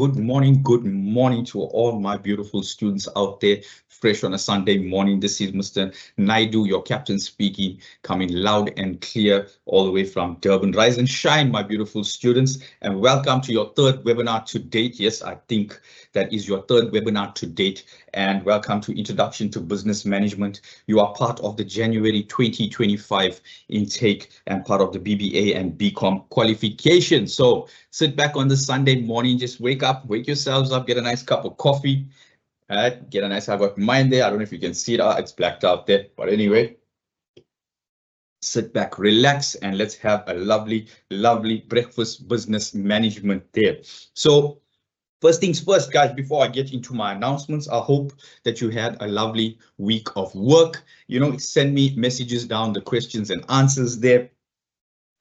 good morning to all my beautiful students out there, fresh on a Sunday morning. This is Mr. Naidoo, your captain speaking, coming loud and clear all the way from Durban. Rise and shine, my beautiful students, and welcome to your third webinar to date. Yes, I think that is your third webinar to date, and welcome to Introduction to Business Management. You are part of the January 2025 intake and part of the BBA and BCom qualification. So sit back on the Sunday morning, just wake up, wake yourselves up, get a nice cup of coffee, right? Get a nice, I've got mine there. I don't know if you can see it, it's blacked out there, but anyway, sit back, relax, and let's have a lovely breakfast business management there. So first things first, guys, before I get into my announcements, I hope that you had a lovely week of work. Send me messages down, the questions and answers there,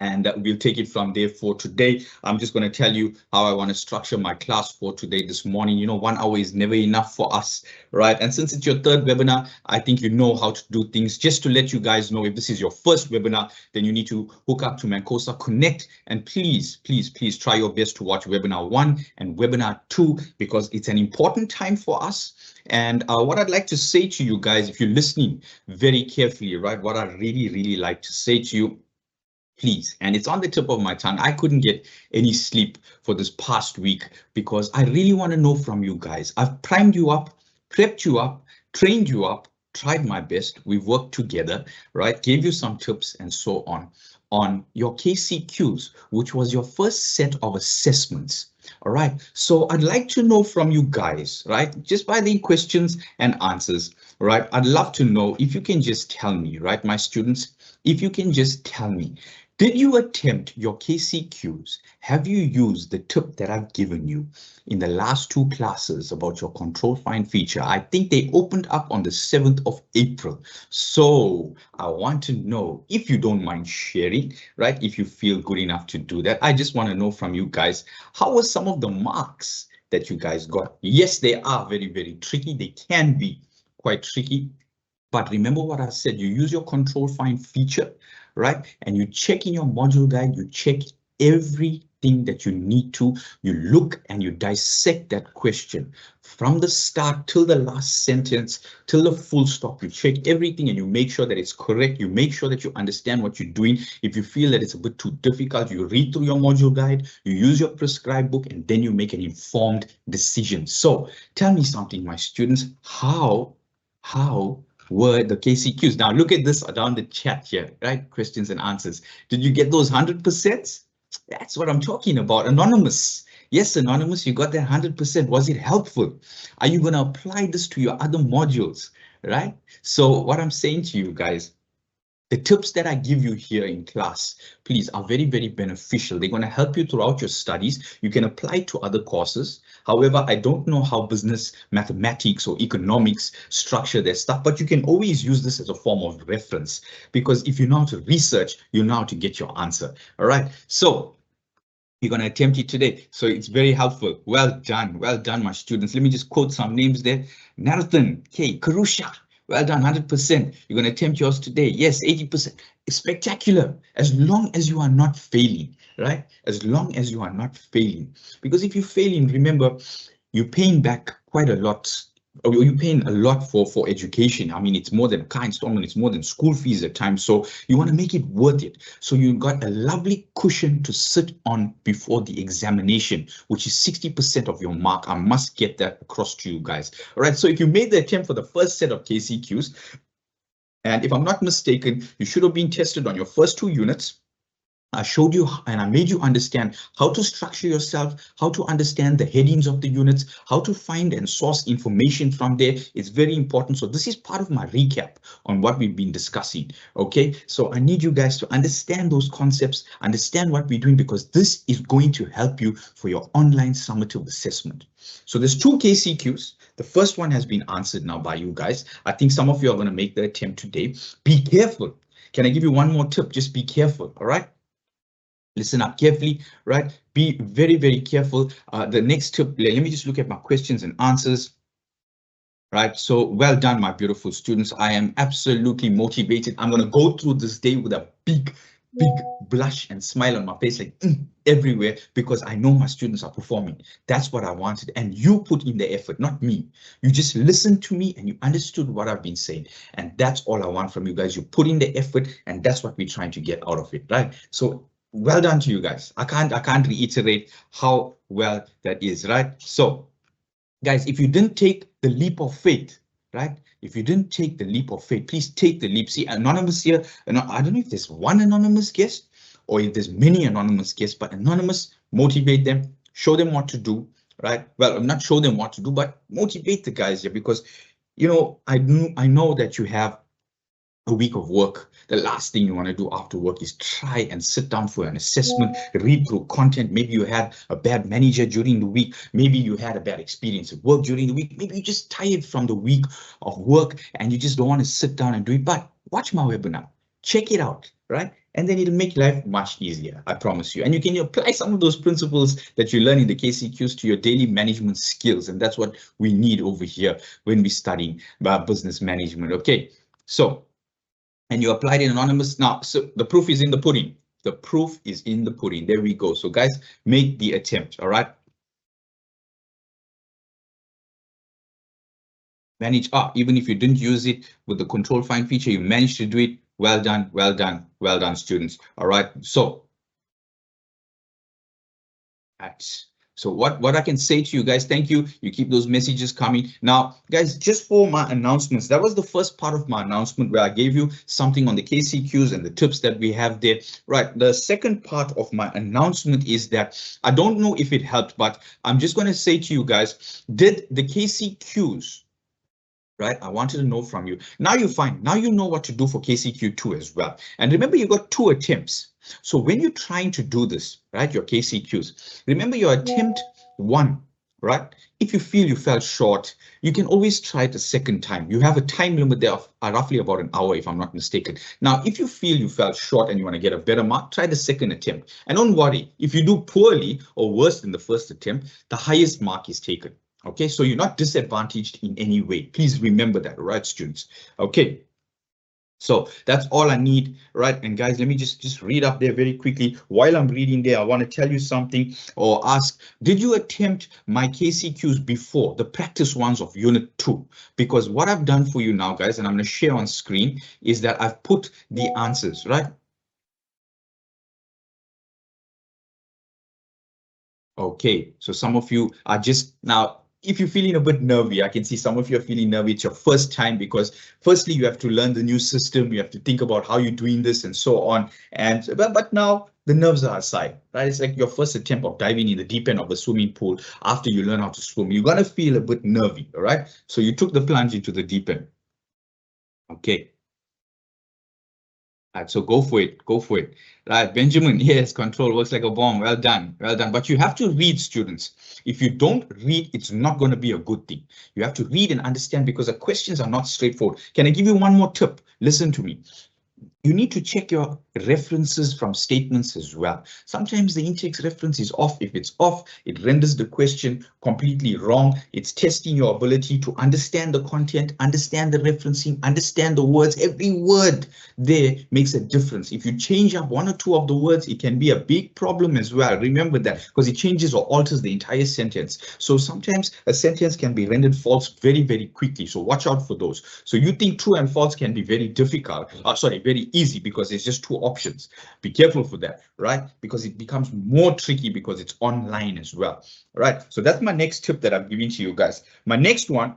and we'll take it from there for today. I'm just going to tell you how I want to structure my class for today this morning. 1 hour is never enough for us, right? And since it's your third webinar, I think you know how to do things. Just to let you guys know, if this is your first webinar, then you need to hook up to Mancosa Connect, and please try your best to watch webinar 1 and webinar 2, because it's an important time for us. And what I'd like to say to you guys, if you're listening very carefully, right, what I really like to say to you, please, and it's on the tip of my tongue, I couldn't get any sleep for this past week because I really want to know from you guys. I've primed you up, prepped you up, trained you up, tried my best. We've worked together, right? Gave you some tips and so on your KCQs, which was your first set of assessments. All right, so I'd like to know from you guys, right, just by the questions and answers, right? I'd love to know if you can just tell me, right, my students, if you can just tell me, did you attempt your KCQs? Have you used the tip that I've given you in the last 2 classes about your control find feature? I think they opened up on the 7th of April. So I want to know, if you don't mind sharing, right? If you feel good enough to do that, I just want to know from you guys, how were some of the marks that you guys got? Yes, they are very tricky. They can be quite tricky. But remember what I said, you use your control find feature, right? And you check in your module guide, you check everything that you need to, you look and you dissect that question from the start till the last sentence, till the full stop. You check everything and you make sure that it's correct. You make sure that you understand what you're doing. If you feel that it's a bit too difficult, you read through your module guide, you use your prescribed book, and then you make an informed decision. So tell me something, my students, how were the KCQs? Now look at this down the chat here, right? Questions and answers. Did you get those 100%? That's what I'm talking about. Anonymous. Yes, Anonymous, you got that 100%. Was it helpful? Are you going to apply this to your other modules, right? So what I'm saying to you guys, the tips that I give you here in class, please, are very beneficial. They're going to help you throughout your studies. You can apply it to other courses. However, I don't know how business, mathematics, or economics structure their stuff, but you can always use this as a form of reference, because if you know how to research, you know how to get your answer. All right, so you're going to attempt it today. So it's very helpful. Well done, my students. Let me just quote some names there. Nathan K. Karusha. Well done, 100%. You're going to attempt yours today. Yes, 80%. It's spectacular, as long as you are not failing, right? As long as you are not failing. Because if you're failing, remember, you're paying back quite a lot. Or you're paying a lot for education. I mean, it's more than a car installment, it's more than school fees at times. So you want to make it worth it. So you got a lovely cushion to sit on before the examination, which is 60% of your mark. I must get that across to you guys. All right, so if you made the attempt for the first set of KCQs, and if I'm not mistaken, you should have been tested on your first 2 units. I showed you and I made you understand how to structure yourself, how to understand the headings of the units, how to find and source information from there. It's very important. So this is part of my recap on what we've been discussing. Okay, so I need you guys to understand those concepts, understand what we're doing, because this is going to help you for your online summative assessment. So there's 2 KCQs. The first one has been answered now by you guys. I think some of you are going to make the attempt today. Be careful. Can I give you one more tip? Just be careful. All right. Listen up carefully, right? Be very careful. The next tip, let me just look at my questions and answers. Right, so well done, my beautiful students. I am absolutely motivated. I'm going to go through this day with a big blush and smile on my face, like everywhere because I know my students are performing. That's what I wanted. And you put in the effort, not me. You just listened to me and you understood what I've been saying. And that's all I want from you guys. You put in the effort, and that's what we're trying to get out of it, right? So well done to you guys. I can't reiterate how well that is, right? So guys, if you didn't take the leap of faith, right? If you didn't take the leap of faith, please take the leap. See, anonymous here, I don't know if there's one anonymous guest or if there's many anonymous guests, but anonymous, motivate them, show them what to do, right? Well, not show them what to do, but motivate the guys here because, I know that you have a week of work. The last thing you want to do after work is try and sit down for an assessment, read through content. Maybe you had a bad manager during the week. Maybe you had a bad experience at work during the week. Maybe you're just tired from the week of work and you just don't want to sit down and do it. But watch my webinar, check it out, right? And then it'll make life much easier, I promise you. And you can apply some of those principles that you learn in the KCQs to your daily management skills. And that's what we need over here when we're studying business management. Okay, so and you applied it anonymous. Now, so the proof is in the pudding. The proof is in the pudding. There we go. So guys, make the attempt, all right? Manage, even if you didn't use it with the control find feature, you managed to do it. Well done, well done, well done, students. All right, so So what I can say to you guys, thank you. You keep those messages coming. Now, guys, just for my announcements, that was the first part of my announcement where I gave you something on the KCQs and the tips that we have there. Right. The second part of my announcement is that I don't know if it helped, but I'm just going to say to you guys, did the KCQs, right? I wanted to know from you. Now you're fine. Now you know what to do for KCQ2 as well. And remember, you got 2 attempts. So when you're trying to do this, right, your KCQs, remember your attempt 1, right? If you feel you fell short, you can always try it a second time. You have a time limit there of roughly about an hour, if I'm not mistaken. Now, if you feel you fell short and you want to get a better mark, try the second attempt. And don't worry, if you do poorly or worse than the first attempt, the highest mark is taken. Okay, so you're not disadvantaged in any way. Please remember that, right, students? Okay. So that's all I need, right? And guys, let me just read up there very quickly. While I'm reading there, I want to tell you something or ask, did you attempt my KCQs before, the practice ones of Unit 2? Because what I've done for you now, guys, and I'm going to share on screen, is that I've put the answers, right? Okay, so some of you are just now, if you're feeling a bit nervy, I can see some of you are feeling nervy. It's your first time because firstly, you have to learn the new system. You have to think about how you're doing this and so on. And but now the nerves are aside, right? It's like your first attempt of diving in the deep end of a swimming pool after you learn how to swim. You're going to feel a bit nervy, all right? So you took the plunge into the deep end. Okay. Right, so go for it, go for it. Right, Benjamin, yes, control works like a bomb. Well done, well done. But you have to read, students. If you don't read, it's not going to be a good thing. You have to read and understand because the questions are not straightforward. Can I give you one more tip? Listen to me. You need to check your references from statements as well. Sometimes the in-text reference is off. If it's off, it renders the question completely wrong. It's testing your ability to understand the content, understand the referencing, understand the words. Every word there makes a difference. If you change up 1 or 2 of the words, it can be a big problem as well. Remember that because it changes or alters the entire sentence. So sometimes a sentence can be rendered false very, very quickly. So watch out for those. So you think true and false can be very difficult. Very easy because it's just 2 options. Be careful for that, right? Because it becomes more tricky because it's online as well. All right, so that's my next tip that I'm giving to you guys. My next one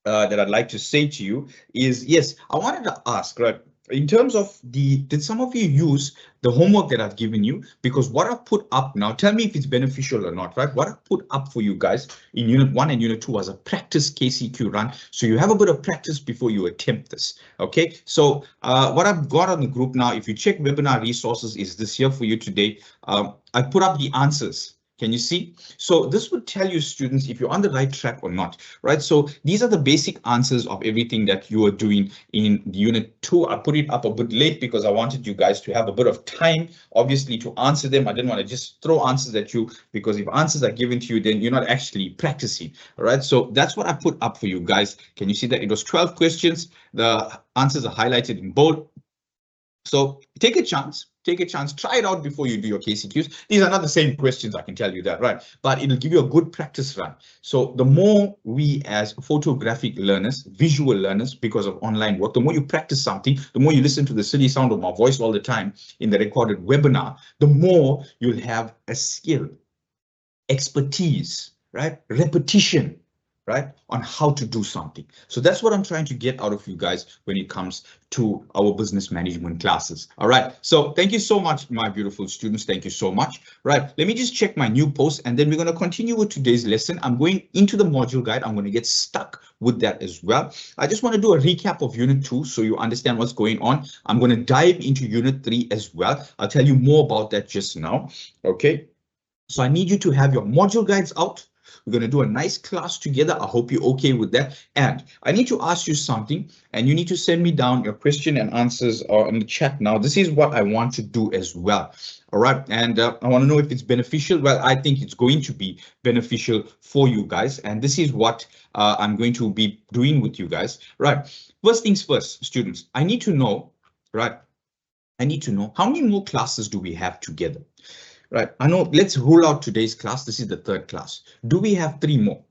that I'd like to say to you is, yes, I wanted to ask, right? In terms of did some of you use the homework that I've given you? Because what I've put up now, tell me if it's beneficial or not, right? What I've put up for you guys in Unit 1 and Unit 2 was a practice KCQ run. So you have a bit of practice before you attempt this, okay? So what I've got on the group now, if you check webinar resources, is this here for you today. I put up the answers. Can you see? So this would tell you, students, if you're on the right track or not, right? So these are the basic answers of everything that you are doing in Unit 2. I put it up a bit late because I wanted you guys to have a bit of time, obviously, to answer them. I didn't want to just throw answers at you because if answers are given to you, then you're not actually practicing, all right? So that's what I put up for you guys. Can you see that? It was 12 questions. The answers are highlighted in bold. So take a chance, try it out before you do your KCQs. These are not the same questions, I can tell you that, right? But it'll give you a good practice run. So the more we as photographic learners, visual learners, because of online work, the more you practice something, the more you listen to the silly sound of my voice all the time in the recorded webinar, the more you'll have a skill, expertise, right? Repetition, right? On how to do something. So that's what I'm trying to get out of you guys when it comes to our business management classes. All right. So thank you so much, my beautiful students. Thank you so much. Right. Let me just check my new post and then we're going to continue with today's lesson. I'm going into the module guide. I'm going to get stuck with that as well. I just want to do a recap of unit 2 so you understand what's going on. I'm going to dive into unit 3 as well. I'll tell you more about that just now. Okay. So I need you to have your module guides out. We're going to do a nice class together. I hope you're okay with that. And I need to ask you something, and you need to send me down your question and answers in the chat now. This is what I want to do as well. All right. And I want to know if it's beneficial. Well, I think it's going to be beneficial for you guys. And this is what I'm going to be doing with you guys. Right. First things first, students, I need to know, right? I need to know how many more classes do we have together? Right, I know, let's rule out today's class. This is the 3rd class. Do we have 3 more?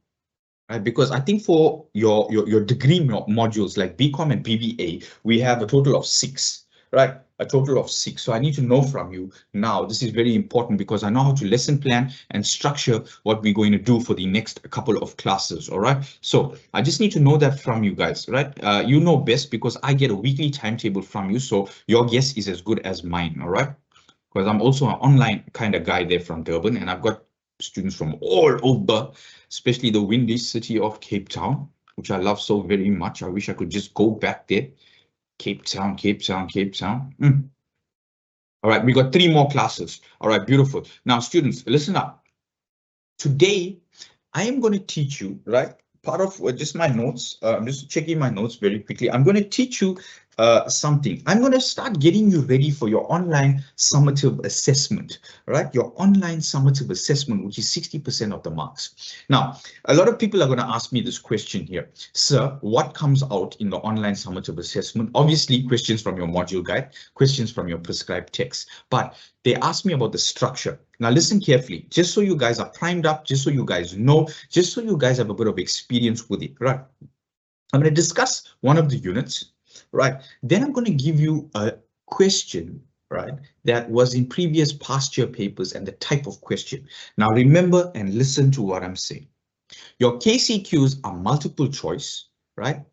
Right, because I think for your degree modules like BCom and BBA, we have a total of 6, right? A total of 6. So I need to know from you now. This is very important because I know how to lesson plan and structure what we're going to do for the next couple of classes. All right. So I just need to know that from you guys, right? You know best because I get a weekly timetable from you. So your guess is as good as mine. All right. Because I'm also an online kind of guy there from Durban, and I've got students from all over, especially the windy city of Cape Town, which I love so very much. I wish I could just go back there. Cape Town, Cape Town, Cape Town. All right, we got 3 more classes. All right, beautiful. Now, students, listen up. Today, I am going to teach you, right? Part of just my notes. I'm just checking my notes very quickly. I'm going to teach you something. I'm going to start getting you ready for your online summative assessment, right? Your online summative assessment, which is 60% of the marks. Now, a lot of people are going to ask me this question here. Sir, what comes out in the online summative assessment? Obviously, questions from your module guide, questions from your prescribed text, but they ask me about the structure. Now, listen carefully, just so you guys are primed up, just so you guys know, just so you guys have a bit of experience with it, right? I'm going to discuss one of the units. Right, then I'm going to give you a question, right, that was in previous past year papers and the type of question. Now remember and listen to what I'm saying. Your KCQs are multiple choice, right?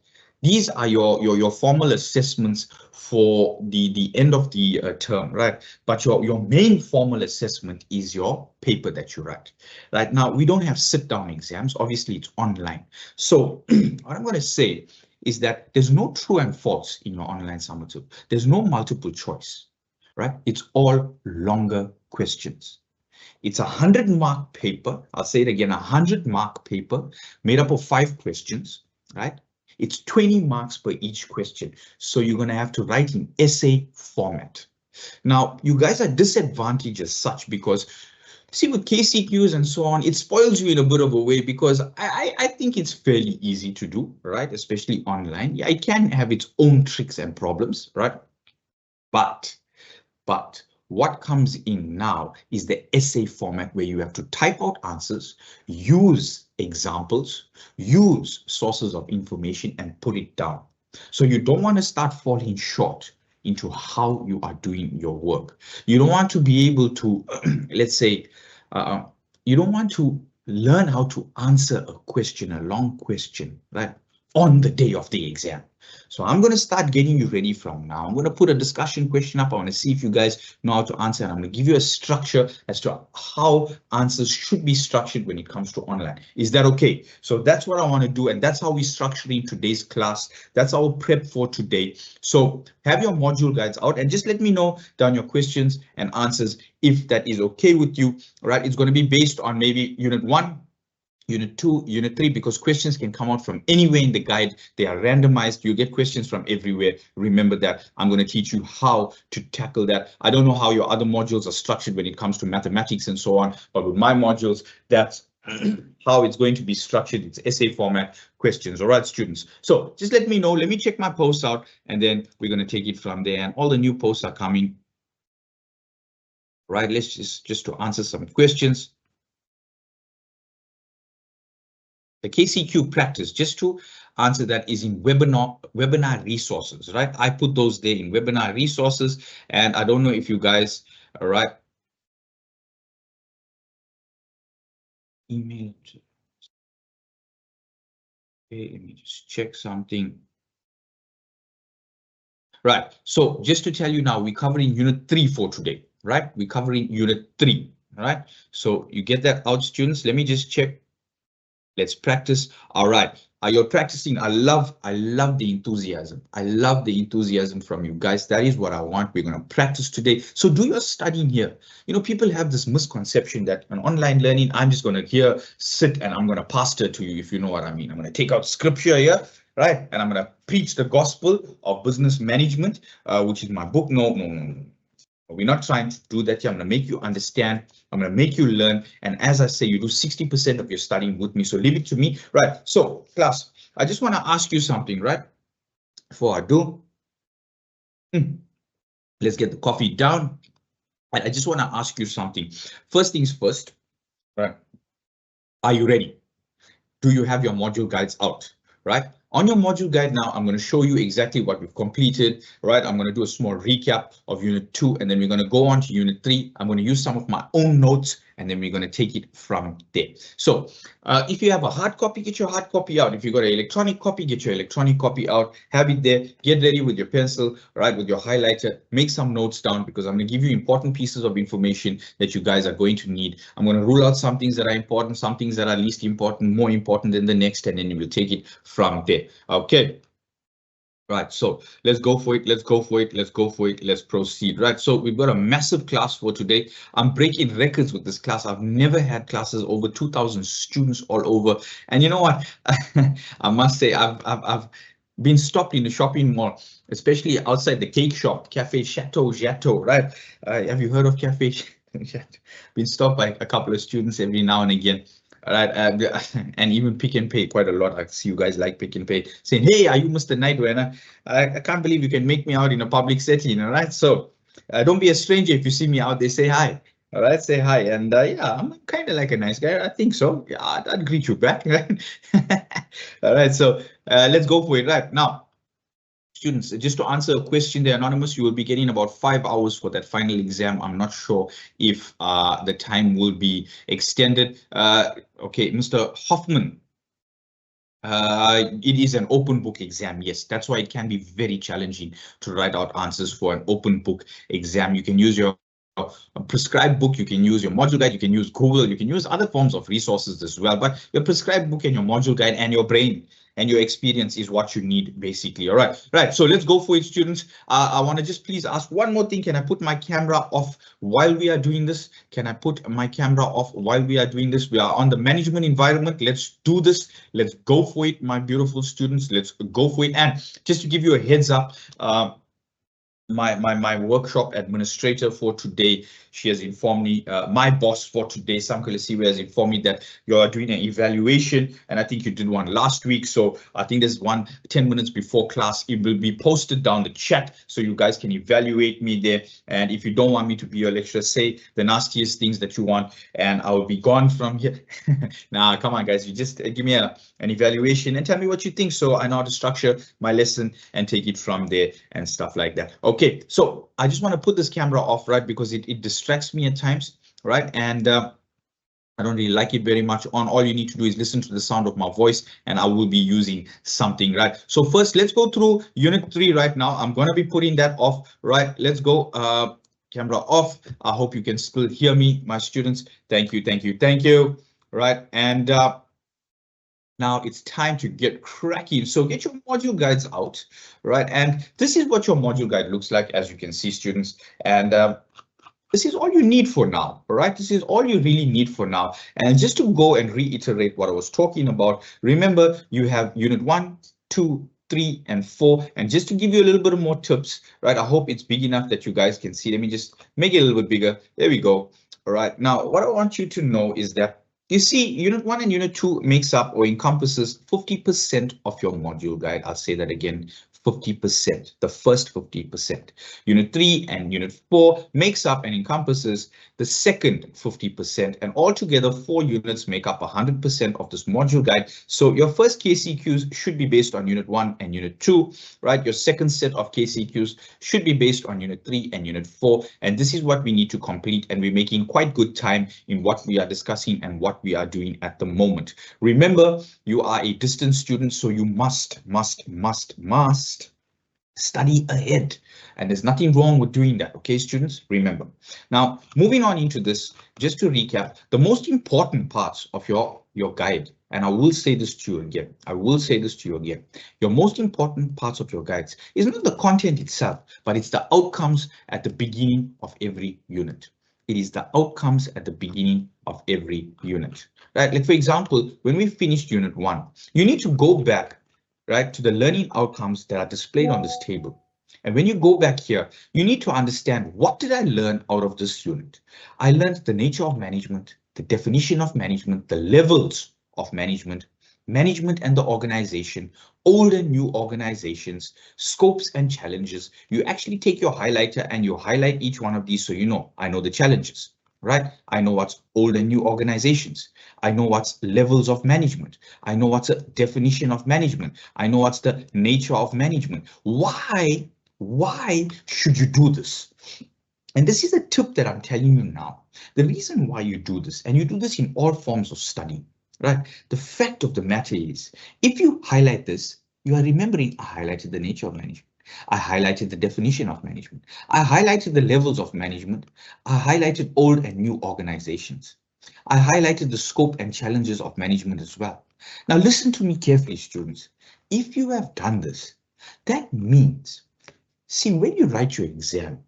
These are your formal assessments for the end of the term, right? But your main formal assessment is your paper that you write. Right now, we don't have sit-down exams. Obviously, it's online. So what I'm going to say is that there's no true and false in your online summative. There's no multiple choice, right? It's all longer questions. It's a 100-mark paper. I'll say it again, a 100-mark paper made up of 5 questions, right? It's 20 marks per each question. So you're going to have to write in essay format. Now, you guys are disadvantaged as such because see, with KCQs and so on, it spoils you in a bit of a way because I think it's fairly easy to do, right? Especially online. Yeah, it can have its own tricks and problems, right? But what comes in now is the essay format where you have to type out answers, use examples, use sources of information and put it down. So you don't want to start falling short into how you are doing your work. You don't want to be able to, let's say, you don't want to learn how to answer a question, a long question, right, on the day of the exam. So I'm going to start getting you ready from now. I'm going to put a discussion question up. I want to see if you guys know how to answer. And I'm going to give you a structure as to how answers should be structured when it comes to online. Is that okay? So that's what I want to do. And that's how we're structuring today's class. That's our prep for today. So have your module guides out and just let me know down your questions and answers if that is okay with you. Right? It's going to be based on maybe unit 1. Unit 2, Unit 3, because questions can come out from anywhere in the guide. They are randomized. You get questions from everywhere. Remember that. I'm going to teach you how to tackle that. I don't know how your other modules are structured when it comes to mathematics and so on, but with my modules, that's how it's going to be structured. It's essay format questions. All right, students. So just let me know. Let me check my posts out, and then we're going to take it from there. And all the new posts are coming. Right, let's just to answer some questions. The KCQ practice, just to answer that, is in webinar resources, right? I put those there in webinar resources, and I don't know if you guys, all right. Email. Okay, let me just check something. Right, so just to tell you now, we're covering unit 3 for today, right? We're covering unit 3, all right? So you get that out, students. Let me just check. Let's practice. All right. You're practicing. I love the enthusiasm. I love the enthusiasm from you guys. That is what I want. We're going to practice today. So do your studying here. You know, people have this misconception that on online learning, I'm just going to here sit and I'm going to pastor to you, if you know what I mean. I'm going to take out scripture here, right? And I'm going to preach the gospel of business management, which is my book. No. We're not trying to do that here. I'm going to make you understand. I'm going to make you learn. And as I say, you do 60% of your studying with me. So leave it to me. Right. So class, I just want to ask you something, right? Before I do, let's get the coffee down. And I just want to ask you something. First things first, right? Are you ready? Do you have your module guides out, right? On your module guide now, I'm going to show you exactly what we've completed, right? I'm going to do a small recap of unit 2, and then we're going to go on to unit 3. I'm going to use some of my own notes, and then we're going to take it from there. So if you have a hard copy, get your hard copy out. If you got an electronic copy, get your electronic copy out. Have it there. Get ready with your pencil, right? With your highlighter. Make some notes down, because I'm going to give you important pieces of information that you guys are going to need. I'm going to rule out some things that are important, some things that are least important, more important than the next, and then you will take it from there. Okay. Right, so let's go for it. Let's go for it. Let's go for it. Let's proceed. Right, so we've got a massive class for today. I'm breaking records with this class. I've never had classes over 2,000 students all over. And you know what? I must say, I've been stopped in the shopping mall, especially outside the cake shop, Cafe Chateau, right? Have you heard of Cafe Chateau? Been stopped by a couple of students every now and again. All right, and even Pick and Pay quite a lot. I see you guys like Pick and Pay, saying, "Hey, are you Mr. Naidoo?" And I can't believe you can make me out in a public setting. All right, so don't be a stranger if you see me out there. Say hi. All right, say hi. And yeah, I'm kind of like a nice guy. I think so. Yeah, I'd greet you back. Right? All right, so let's go for it. Right now, students, just to answer a question there, Anonymous, you will be getting about 5 hours for that final exam. I'm not sure if the time will be extended. Okay, Mr. Hoffman, it is an open book exam. Yes, that's why it can be very challenging to write out answers for an open book exam. You can use your prescribed book, you can use your module guide, you can use Google, you can use other forms of resources as well, but your prescribed book and your module guide and your brain and your experience is what you need, basically. All right, so let's go for it, students. I want to just please ask one more thing. Can I put my camera off while we are doing this? Can I put my camera off while we are doing this? We are on the management environment. Let's do this. Let's go for it, my beautiful students. Let's go for it. And just to give you a heads up, my workshop administrator for today, she has informed me, my boss for today, Sam Kalisiwe, has informed me that you are doing an evaluation, and I think you did one last week. So I think there's one 10 minutes before class. It will be posted down the chat so you guys can evaluate me there. And if you don't want me to be your lecturer, say the nastiest things that you want, and I will be gone from here. Nah, come on, guys. You just give me an evaluation and tell me what you think, so I know how to structure my lesson and take it from there and stuff like that. Okay, so I just want to put this camera off, right, because it distracts me at times, right? And I don't really like it very much on. All you need to do is listen to the sound of my voice, and I will be using something, right? So first, let's go through unit 3 right now. I'm going to be putting that off, right? Let's go. Camera off. I hope you can still hear me, my students. Thank you, thank you, thank you. Right, and now it's time to get cracking. So get your module guides out, right? And this is what your module guide looks like, as you can see, students. And this is all you need for now, all right? This is all you really need for now. And just to go and reiterate what I was talking about, remember you have unit 1, 2, 3, and 4. And just to give you a little bit more tips, right? I hope it's big enough that you guys can see. Let me just make it a little bit bigger. There we go. All right. Now, what I want you to know is that You see, Unit 1 and Unit 2 makes up or encompasses 50% of your module guide. I'll say that again, 50%, the first 50%. Unit 3 and Unit 4 makes up and encompasses the second 50%, and altogether 4 units make up 100% of this module guide. So your first KCQs should be based on Unit 1 and Unit 2, right? Your second set of KCQs should be based on Unit 3 and Unit 4, and this is what we need to complete, and we're making quite good time in what we are discussing and what we are doing at the moment. Remember, you are a distance student, so you must study ahead, and there's nothing wrong with doing that. Okay, students, remember. Now, moving on into this, just to recap, the most important parts of your guide, and I will say this to you again, your most important parts of your guides is not the content itself, but it's the outcomes at the beginning of every unit. It is the outcomes at the beginning of every unit, right? Like, for example, when we finished Unit 1, you need to go back, right, to the learning outcomes that are displayed on this table. And when you go back here, you need to understand, what did I learn out of this unit? I learned the nature of management, the definition of management, the levels of management, management and the organization, old and new organizations, scopes and challenges. You actually take your highlighter and you highlight each one of these, so you know, I know the challenges, right? I know what's old and new organizations. I know what's levels of management. I know what's a definition of management. I know what's the nature of management. Why should you do this? And this is a tip that I'm telling you now. The reason why you do this, and you do this in all forms of study, right? The fact of the matter is, if you highlight this, you are remembering, I highlighted the nature of management. I highlighted the definition of management. I highlighted the levels of management. I highlighted old and new organizations. I highlighted the scope and challenges of management as well. Now listen to me carefully, students. If you have done this, that means, see, when you write your exam,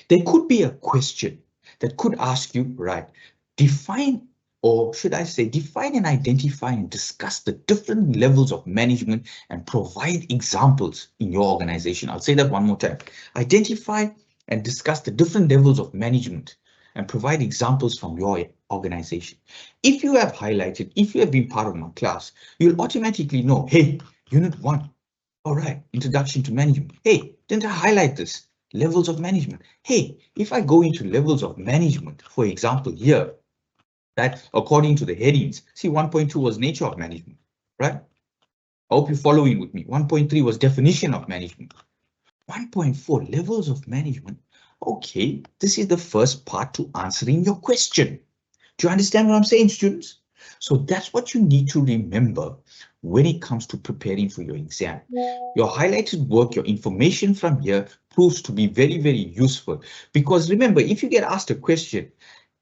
there could be a question that could ask you, right, define, or should I say, define and identify and discuss the different levels of management and provide examples in your organization. I'll say that one more time. Identify and discuss the different levels of management and provide examples from your organization. If you have highlighted, if you have been part of my class, you'll automatically know, hey, Unit 1, all right, introduction to management. Hey, didn't I highlight this? Levels of management. Hey, if I go into levels of management, for example, here, that according to the headings, see, 1.2 was nature of management, right? I hope you're following with me. 1.3 was definition of management. 1.4 levels of management. Okay, this is the first part to answering your question. Do you understand what I'm saying, students? So that's what you need to remember when it comes to preparing for your exam. Your highlighted work, your information from here proves to be very, very useful, because remember, if you get asked a question,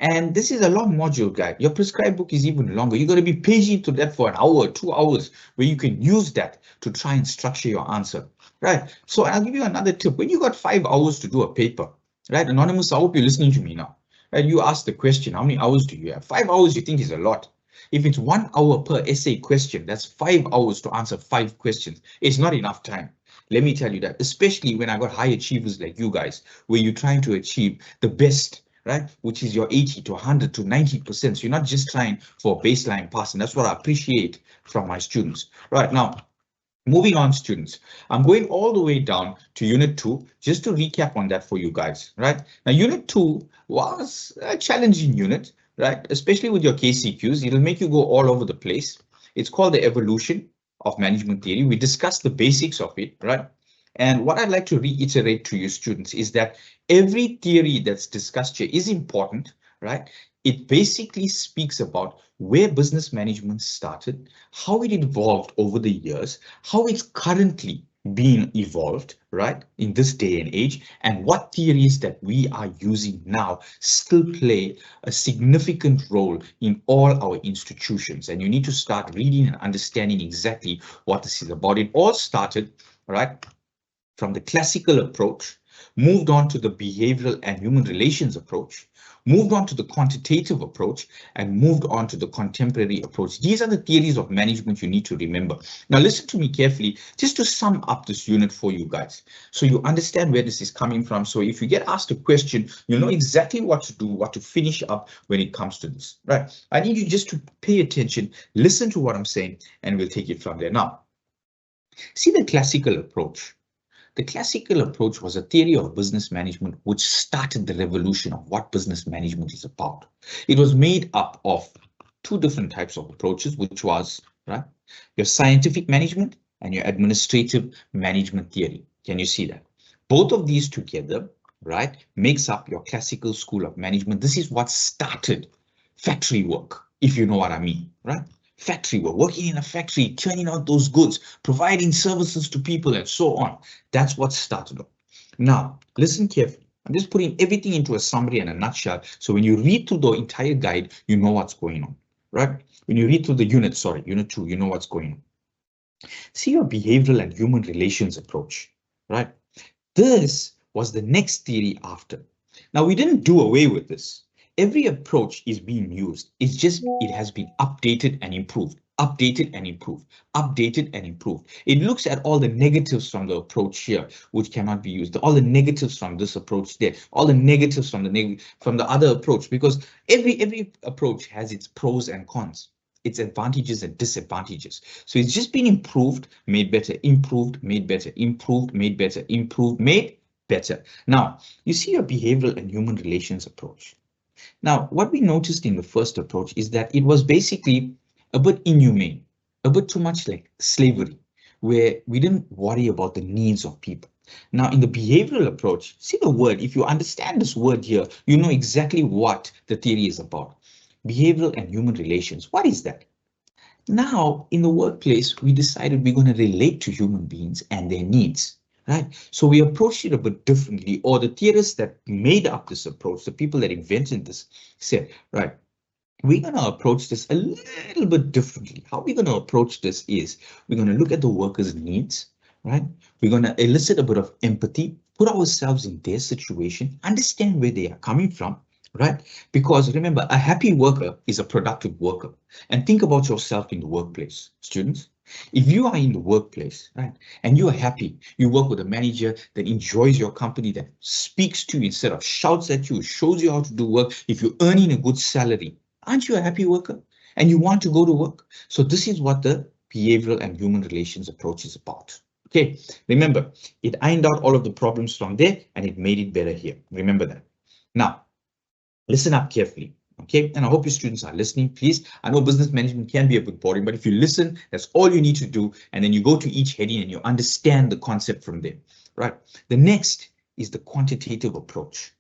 and this is a long module guide, your prescribed book is even longer. You're going to be paging to that for an hour, 2 hours, where you can use that to try and structure your answer, right? So I'll give you another tip. When you got 5 hours to do a paper, right? Anonymous, I hope you're listening to me now. Right? You ask the question, how many hours do you have? 5 hours you think is a lot. If it's 1 hour per essay question, that's 5 hours to answer 5 questions. It's not enough time. Let me tell you that, especially when I got high achievers like you guys, where you're trying to achieve the best, right? Which is your 80 to 100 to 90%. So you're not just trying for baseline pass, and that's what I appreciate from my students. Right now, moving on, students, I'm going all the way down to Unit 2, just to recap on that for you guys, right? Now, Unit 2 was a challenging unit, right? Especially with your KCQs, it'll make you go all over the place. It's called the evolution of management theory. We discussed the basics of it, right? And what I'd like to reiterate to you, students, is that every theory that's discussed here is important, right? It basically speaks about where business management started, how it evolved over the years, how it's currently being evolved, right, in this day and age, and what theories that we are using now still play a significant role in all our institutions. And you need to start reading and understanding exactly what this is about. It all started, right, from the classical approach, moved on to the behavioral and human relations approach, moved on to the quantitative approach, and moved on to the contemporary approach. These are the theories of management you need to remember. Now, listen to me carefully, just to sum up this unit for you guys, so you understand where this is coming from. So if you get asked a question, you know exactly what to do, what to finish up when it comes to this, right? I need you just to pay attention, listen to what I'm saying, and we'll take it from there. Now, see the classical approach. The classical approach was a theory of business management which started the revolution of what business management is about. It was made up of two different types of approaches, which was, right, your scientific management and your administrative management theory. Can you see that? Both of these together, right, makes up your classical school of management. This is what started factory work, if you know what I mean, right? Factory work, working in a factory, turning out those goods, providing services to people, and so on. That's what started off. Now, listen carefully. I'm just putting everything into a summary and a nutshell. So when you read through the entire guide, you know what's going on, right? When you read through the unit 2, you know what's going on. See your behavioral and human relations approach, right? This was the next theory after. Now, we didn't do away with this. Every approach is being used. It's just, it has been updated and improved, updated and improved, updated and improved. It looks at all the negatives from the approach here, which cannot be used, all the negatives from this approach there, all the negatives from the other approach, because every approach has its pros and cons, its advantages and disadvantages. So it's just been improved, made better, improved, made better, improved, made better, improved, made better. Now, you see your behavioral and human relations approach. Now, what we noticed in the first approach is that it was basically a bit inhumane, a bit too much like slavery, where we didn't worry about the needs of people. Now, in the behavioral approach, see the word, if you understand this word here, you know exactly what the theory is about. Behavioral and human relations, what is that? Now, in the workplace, we decided we're going to relate to human beings and their needs. Right? So we approached it a bit differently, or the theorists that made up this approach, the people that invented this, said, right, we're going to approach this a little bit differently. How we're going to approach this is we're going to look at the workers' needs, right? We're going to elicit a bit of empathy, put ourselves in their situation, understand where they are coming from, right? Because remember, a happy worker is a productive worker. And think about yourself in the workplace, students. If you are in the workplace, right, and you are happy, you work with a manager that enjoys your company, that speaks to you instead of shouts at you, shows you how to do work, if you're earning a good salary, aren't you a happy worker? And you want to go to work? So this is what the behavioral and human relations approach is about. Okay, remember, it ironed out all of the problems from there and it made it better here. Remember that. Now, listen up carefully. Okay, and I hope your students are listening, please. I know business management can be a bit boring, but if you listen, that's all you need to do. And then you go to each heading and you understand the concept from there, right? The next is the quantitative approach.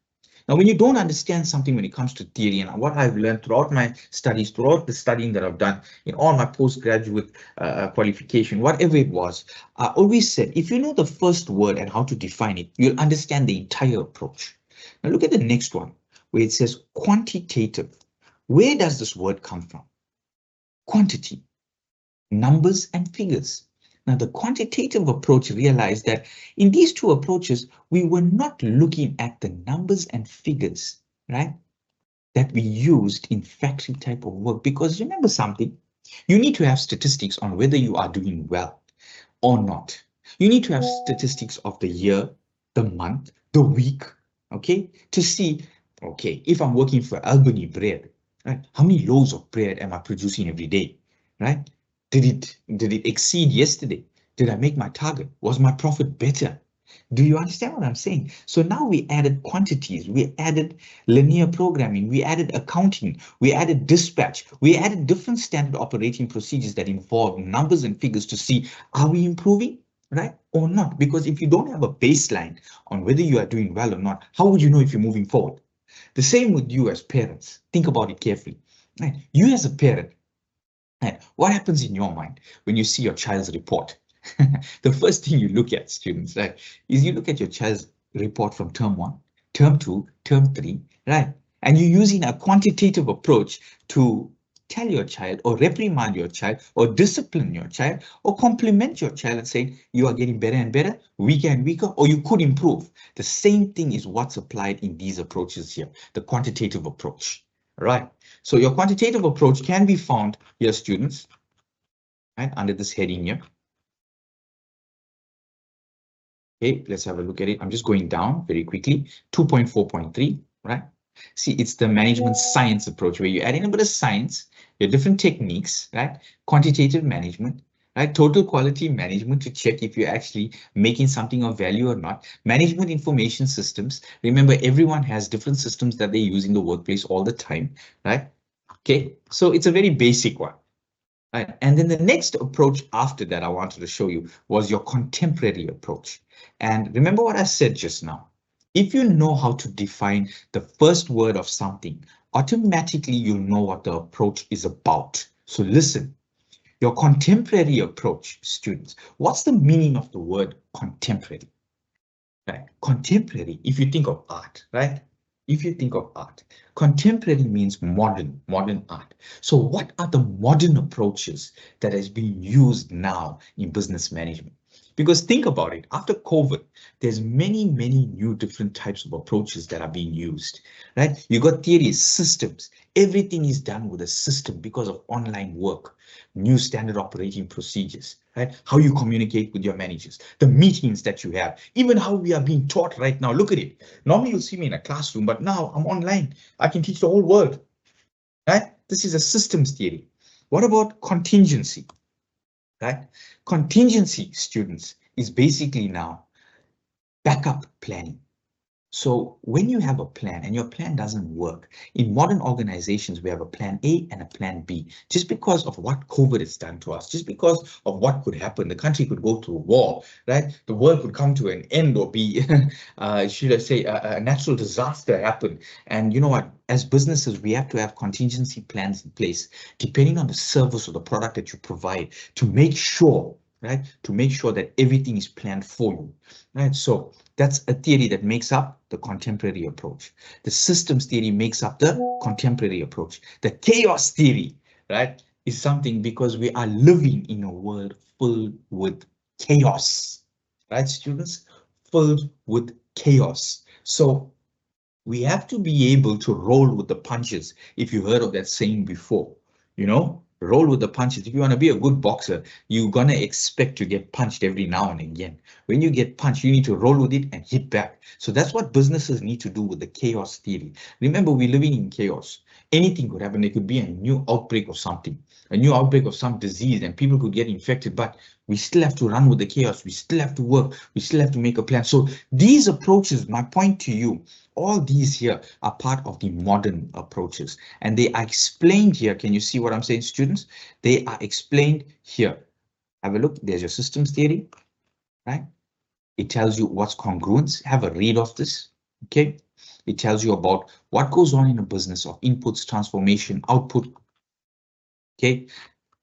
Now, when you don't understand something when it comes to theory, and what I've learned throughout my studies, throughout the studying that I've done in all my postgraduate qualification, whatever it was, I always said, if you know the first word and how to define it, you'll understand the entire approach. Now, look at the next one, where it says quantitative. Where does this word come from? Quantity, numbers and figures. Now, the quantitative approach realized that in these two approaches, we were not looking at the numbers and figures, right, that we used in factory type of work. Because remember something, you need to have statistics on whether you are doing well or not. You need to have statistics of the year, the month, the week, okay, to see, okay, if I'm working for Albany Bread, right, how many loaves of bread am I producing every day, right? Did it exceed yesterday? Did I make my target? Was my profit better? Do you understand what I'm saying? So now we added quantities, we added linear programming, we added accounting, we added dispatch, we added different standard operating procedures that involve numbers and figures to see, are we improving, right, or not? Because if you don't have a baseline on whether you are doing well or not, how would you know if you're moving forward? The same with you as parents. Think about it carefully. Right? You as a parent, right, what happens in your mind when you see your child's report? The first thing you look at, students, right, is you look at your child's report from term 1, term 2, term 3, right? And you're using a quantitative approach to tell your child or reprimand your child or discipline your child or compliment your child and say, you are getting better and better, weaker and weaker, or you could improve. The same thing is what's applied in these approaches here, the quantitative approach. Right. So your quantitative approach can be found here, students, right, under this heading here. Okay, let's have a look at it. I'm just going down very quickly. 2.4.3, right? See, it's the management science approach where you add in a bit of science, your different techniques, right? Quantitative management, right? Total quality management to check if you're actually making something of value or not. Management information systems. Remember, everyone has different systems that they use in the workplace all the time, right? Okay, so it's a very basic one. Right. And then the next approach after that I wanted to show you was your contemporary approach. And remember what I said just now. If you know how to define the first word of something, automatically you'll know what the approach is about. So listen, your contemporary approach, students, what's the meaning of the word contemporary? Right. Contemporary, if you think of art, right? If you think of art, contemporary means modern art. So what are the modern approaches that has been used now in business management? Because think about it, after COVID, there's many new different types of approaches that are being used, right? You got theories, systems, everything is done with a system because of online work, new standard operating procedures, right? How you communicate with your managers, the meetings that you have, even how we are being taught right now. Look at it. Normally you'll see me in a classroom, but now I'm online. I can teach the whole world, right? This is a systems theory. What about contingency, right? Contingency, students, is basically now backup planning. So when you have a plan and your plan doesn't work, in modern organizations, we have a plan A and a plan B. Just because of what COVID has done to us, just because of what could happen, the country could go to war, right? The world could come to an end or be, should I say, a natural disaster happen. And you know what? As businesses, we have to have contingency plans in place, depending on the service or the product that you provide, to make sure, right? To make sure that everything is planned for you, right? So that's a theory that makes up the contemporary approach. The systems theory makes up the contemporary approach. The chaos theory, right, is something because we are living in a world filled with chaos, right, students? Filled with chaos. So we have to be able to roll with the punches. If you heard of that saying before, you know, roll with the punches. If you want to be a good boxer, you're going to expect to get punched every now and again. When you get punched, you need to roll with it and hit back. So that's what businesses need to do with the chaos theory. Remember, we're living in chaos. Anything could happen. There could be a new outbreak of something, a new outbreak of some disease, and people could get infected, but we still have to run with the chaos. We still have to work. We still have to make a plan. So these approaches, my point to you, all these here are part of the modern approaches, and they are explained here. Can you see what I'm saying, students? They are explained here. Have a look. There's your systems theory, right? It tells you what's congruence. Have a read of this, okay? It tells you about what goes on in a business of inputs, transformation, output, okay?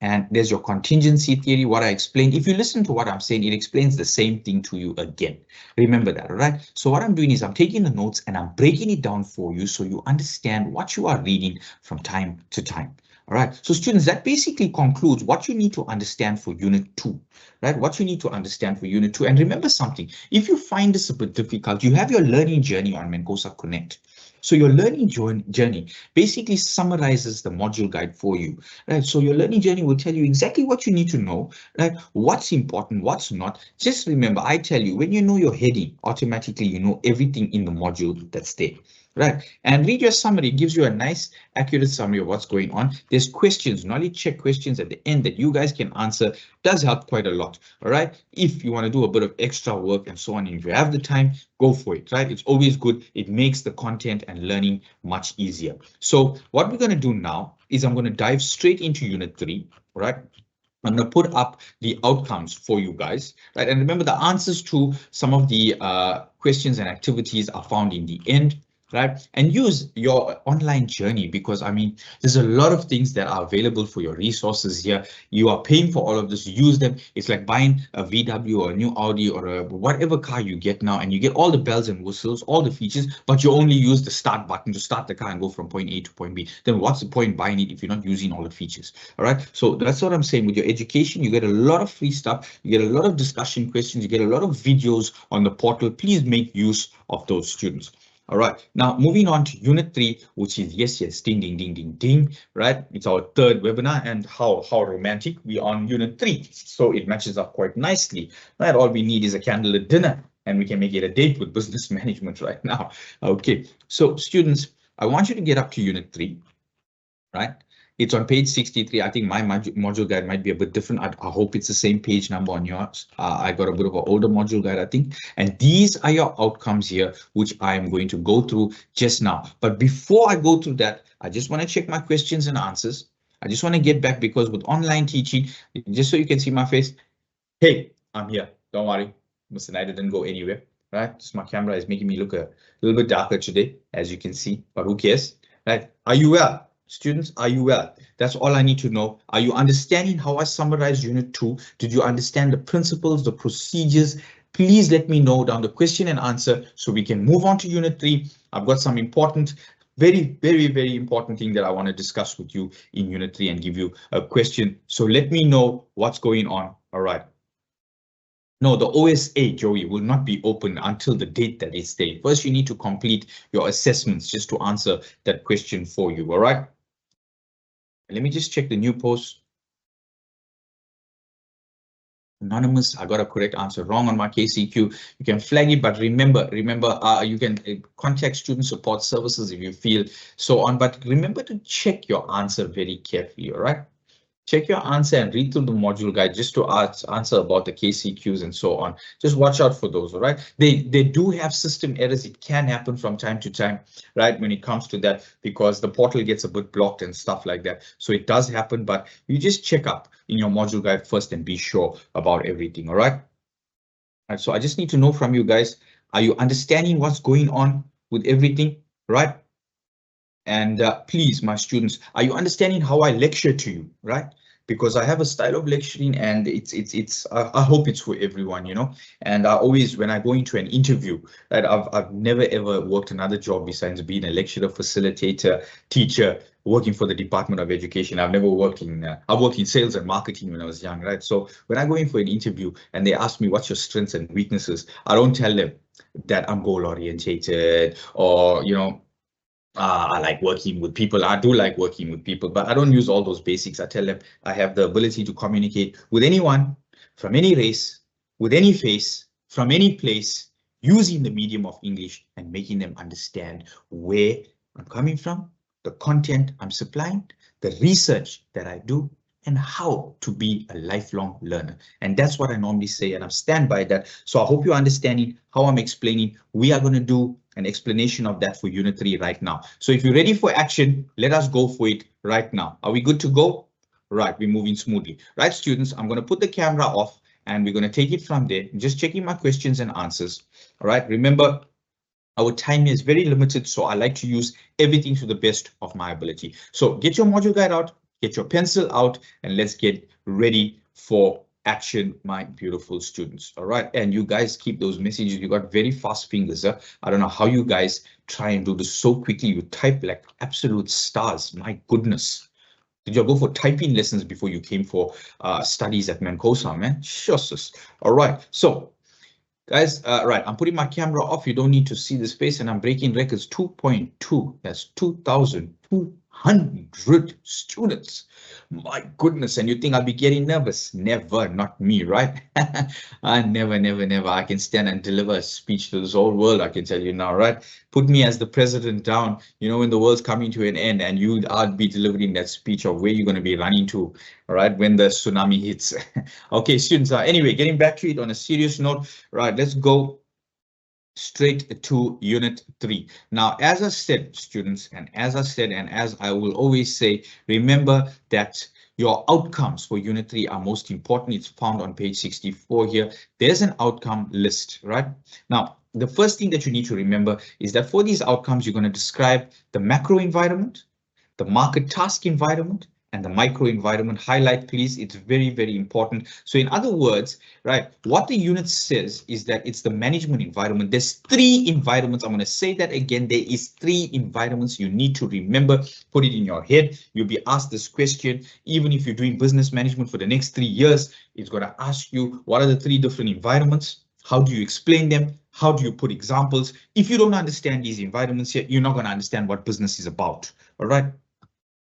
And there's your contingency theory, what I explained. If you listen to what I'm saying, it explains the same thing to you again. Remember that, all right? So what I'm doing is I'm taking the notes and I'm breaking it down for you so you understand what you are reading from time to time. All right, so students, that basically concludes what you need to understand for Unit 2, right? What you need to understand for Unit 2. And remember something, if you find this a bit difficult, you have your learning journey on Menkosa Connect. So your learning journey basically summarizes the module guide for you, right? So your learning journey will tell you exactly what you need to know, right? What's important, what's not. Just remember, I tell you, when you know your heading, automatically you know everything in the module that's there. Right, and read your summary. It gives you a nice, accurate summary of what's going on. There's questions, knowledge check questions at the end that you guys can answer. Does help quite a lot. All right, if you want to do a bit of extra work and so on, and if you have the time, go for it. Right, it's always good. It makes the content and learning much easier. So what we're going to do now is I'm going to dive straight into Unit 3. All right. I'm going to put up the outcomes for you guys, right? And remember, the answers to some of the questions and activities are found in the end. right? And use your online journey, because I mean, there's a lot of things that are available for your resources here. You are paying for all of this, use them. It's like buying a VW or a new Audi or a whatever car you get now, and you get all the bells and whistles, all the features, but you only use the start button to start the car and go from point A to point B. Then what's the point buying it if you're not using all the features? All right. So that's what I'm saying. With your education, you get a lot of free stuff. You get a lot of discussion questions. You get a lot of videos on the portal. Please make use of those, students. All right, now moving on to unit 3, which is yes, ding, ding, ding, ding, ding, right? It's our third webinar, and how romantic, we are on unit 3. So it matches up quite nicely, right? All we need is a candlelit dinner and we can make it a date with business management right now. Okay, so students, I want you to get up to unit 3, right? It's on page 63. I think my module guide might be a bit different. I hope it's the same page number on yours. I got a bit of an older module guide, I think. And these are your outcomes here, which I am going to go through just now. But before I go through that, I just want to check my questions and answers. I just want to get back, because with online teaching, just so you can see my face, hey, I'm here. Don't worry, Mr. Naidoo didn't go anywhere, right? Just my camera is making me look a little bit darker today, as you can see, but who cares, right? Are you well? Students, are you well? That's all I need to know. Are you understanding how I summarized unit 2? Did you understand the principles, the procedures? Please let me know down the question and answer so we can move on to unit 3. I've got some important, very, very, very important thing that I want to discuss with you in unit 3 and give you a question. So let me know what's going on. All right. No, the OSA, Joey, will not be open until the date that is there. First, you need to complete your assessments just to answer that question for you. All right. Let me just check the new post. Anonymous, I got a correct answer, wrong on my KCQ. You can flag it, but remember, you can contact student support services if you feel so on. But remember to check your answer very carefully. All right. Check your answer and read through the module guide just to answer about the KCQs and so on. Just watch out for those, all right? They do have system errors. It can happen from time to time, right? When it comes to that, because the portal gets a bit blocked and stuff like that. So it does happen, but you just check up in your module guide first and be sure about everything, all right? All right, so I just need to know from you guys, are you understanding what's going on with everything, right? And please, my students, are you understanding how I lecture to you, right? Because I have a style of lecturing, and I hope it's for everyone, you know. And I always, when I go into an interview, right, I've never ever worked another job besides being a lecturer, facilitator, teacher, working for the Department of Education. I've never worked in, I worked in sales and marketing when I was young, right? So when I go in for an interview and they ask me what's your strengths and weaknesses, I don't tell them that I'm goal orientated or, you know, I like working with people. I do like working with people, but I don't use all those basics. I tell them I have the ability to communicate with anyone from any race, with any face, from any place, using the medium of English and making them understand where I'm coming from, the content I'm supplying, the research that I do, and how to be a lifelong learner. And that's what I normally say, and I stand by that. So I hope you're understanding how I'm explaining. We are going to do an explanation of that for unit 3 right now. So if you're ready for action, let us go for it right now. Are we good to go? Right, we're moving smoothly. Right, students, I'm going to put the camera off and we're going to take it from there. Just checking my questions and answers. All right, remember, our time is very limited, so I like to use everything to the best of my ability. So get your module guide out, get your pencil out, and let's get ready for action, my beautiful students. All right, and you guys keep those messages. You got very fast fingers. I don't know how you guys try and do this so quickly. You type like absolute stars. My goodness. Did you go for typing lessons before you came for studies at Mancosa, man? Sure, sis. All right, so guys, right, I'm putting my camera off. You don't need to see the space, and I'm breaking records. 2.2, that's 2,200 students. My goodness, and you think I'll be getting nervous? Never, not me, right? I never. I can stand and deliver a speech to this whole world, I can tell you now, right? Put me as the president down, you know, when the world's coming to an end and I'd be delivering that speech of where you're going to be running to, all right, when the tsunami hits. Okay, students, anyway, getting back to it on a serious note, right, let's go straight to unit 3. Now, as I said, students, and as I will always say, remember that your outcomes for unit 3 are most important. It's found on page 64 here. There's an outcome list, right? Now, the first thing that you need to remember is that for these outcomes, you're going to describe the macro environment, the market task environment, and the micro environment. Highlight, please. It's very, very important. So in other words, right, what the unit says is that it's the management environment. There's 3 environments. I'm going to say that again. There is 3 environments you need to remember. Put it in your head. You'll be asked this question. Even if you're doing business management for the next 3 years, it's going to ask you, what are the 3 different environments? How do you explain them? How do you put examples? If you don't understand these environments here, you're not going to understand what business is about. All right.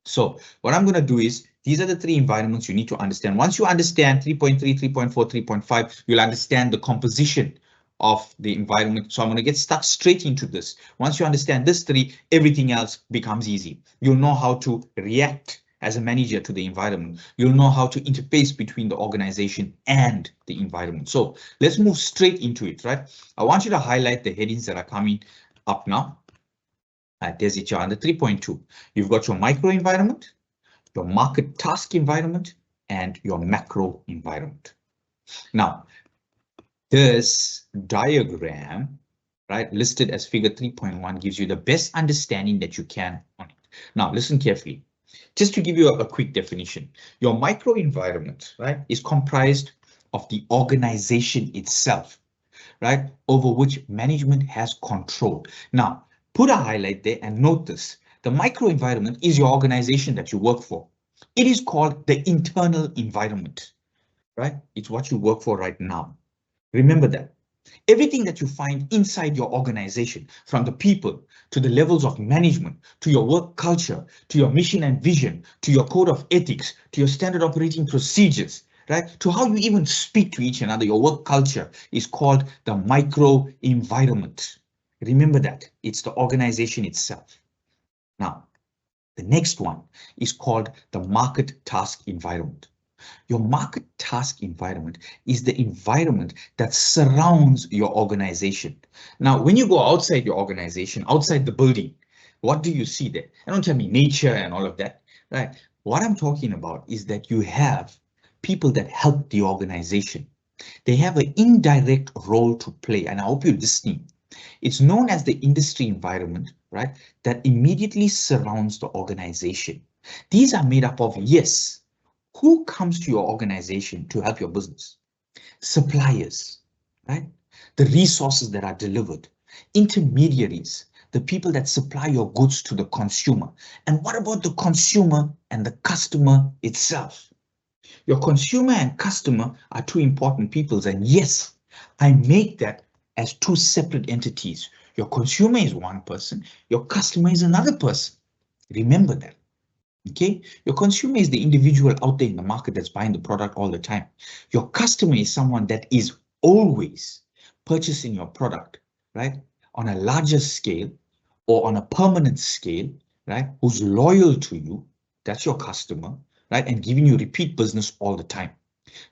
So what I'm going to do is, these are the 3 environments you need to understand. Once you understand 3.3, 3.4, 3.5, you'll understand the composition of the environment. So I'm going to get stuck straight into this. Once you understand this 3, everything else becomes easy. You'll know how to react as a manager to the environment. You'll know how to interface between the organization and the environment. So let's move straight into it, right? I want you to highlight the headings that are coming up now. There's it here under 3.2. You've got your micro environment, your market task environment, and your macro environment. Now, this diagram, right, listed as figure 3.1, gives you the best understanding that you can on it. Now, listen carefully. Just to give you a quick definition, your micro environment, right, is comprised of the organization itself, right, over which management has control. Now, put a highlight there and note this. The micro environment is your organization that you work for. It is called the internal environment, right? It's what you work for right now. Remember that. Everything that you find inside your organization, from the people to the levels of management, to your work culture, to your mission and vision, to your code of ethics, to your standard operating procedures, right, to how you even speak to each another, your work culture is called the micro environment. Remember that. It's the organization itself. Now, the next one is called the market task environment. Your market task environment is the environment that surrounds your organization. Now, when you go outside your organization, outside the building, what do you see there? And don't tell me nature and all of that, right? What I'm talking about is that you have people that help the organization. They have an indirect role to play, and I hope you're listening. It's known as the industry environment, right, that immediately surrounds the organization. These are made up of, yes, who comes to your organization to help your business? Suppliers, right? The resources that are delivered, intermediaries, the people that supply your goods to the consumer. And what about the consumer and the customer itself? Your consumer and customer are 2 important peoples. And yes, I make that as 2 separate entities. Your consumer is one person, your customer is another person. Remember that. Okay, your consumer is the individual out there in the market that's buying the product all the time. Your customer is someone that is always purchasing your product, right, on a larger scale or on a permanent scale, right, who's loyal to you. That's your customer, right, and giving you repeat business all the time.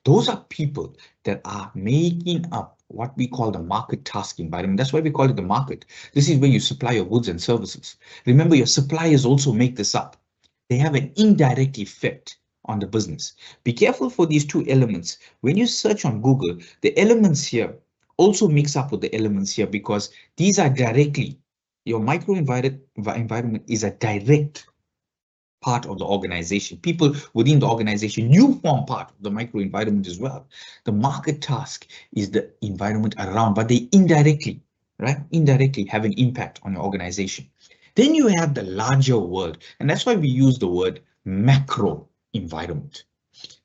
Those are people that are making up what we call the market task environment. That's why we call it the market. This is where you supply your goods and services. Remember, your suppliers also make this up. They have an indirect effect on the business. Be careful for these 2 elements. When you search on Google, the elements here also mix up with the elements here, because these are directly, your micro environment is a direct part of the organization. People within the organization, you form part of the micro environment as well. The market task is the environment around, but they indirectly, right, indirectly have an impact on your organization. Then you have the larger world, and that's why we use the word macro environment.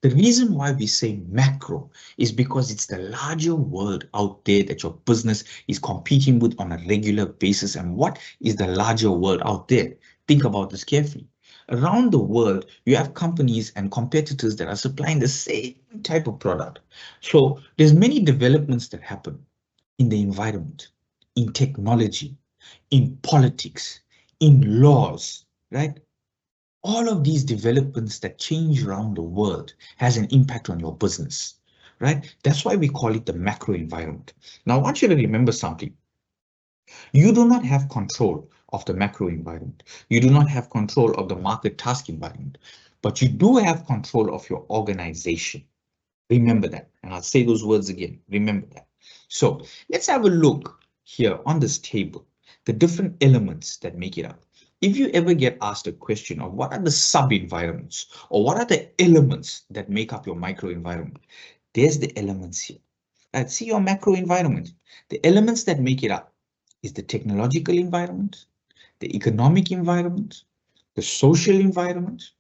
The reason why we say macro is because it's the larger world out there that your business is competing with on a regular basis. And what is the larger world out there? Think about this carefully. Around the world, you have companies and competitors that are supplying the same type of product. So there's many developments that happen in the environment, in technology, in politics, in laws, right? All of these developments that change around the world has an impact on your business, right? That's why we call it the macro environment. Now, I want you to remember something. You do not have control of the macro environment. You do not have control of the market task environment, but you do have control of your organization. Remember that. And I'll say those words again. Remember that. So let's have a look here on this table the different elements that make it up. If you ever get asked a question of what are the sub-environments or what are the elements that make up your microenvironment, there's the elements here. Right? See your macro environment. The elements that make it up is the technological environment, the economic environment, the social environment,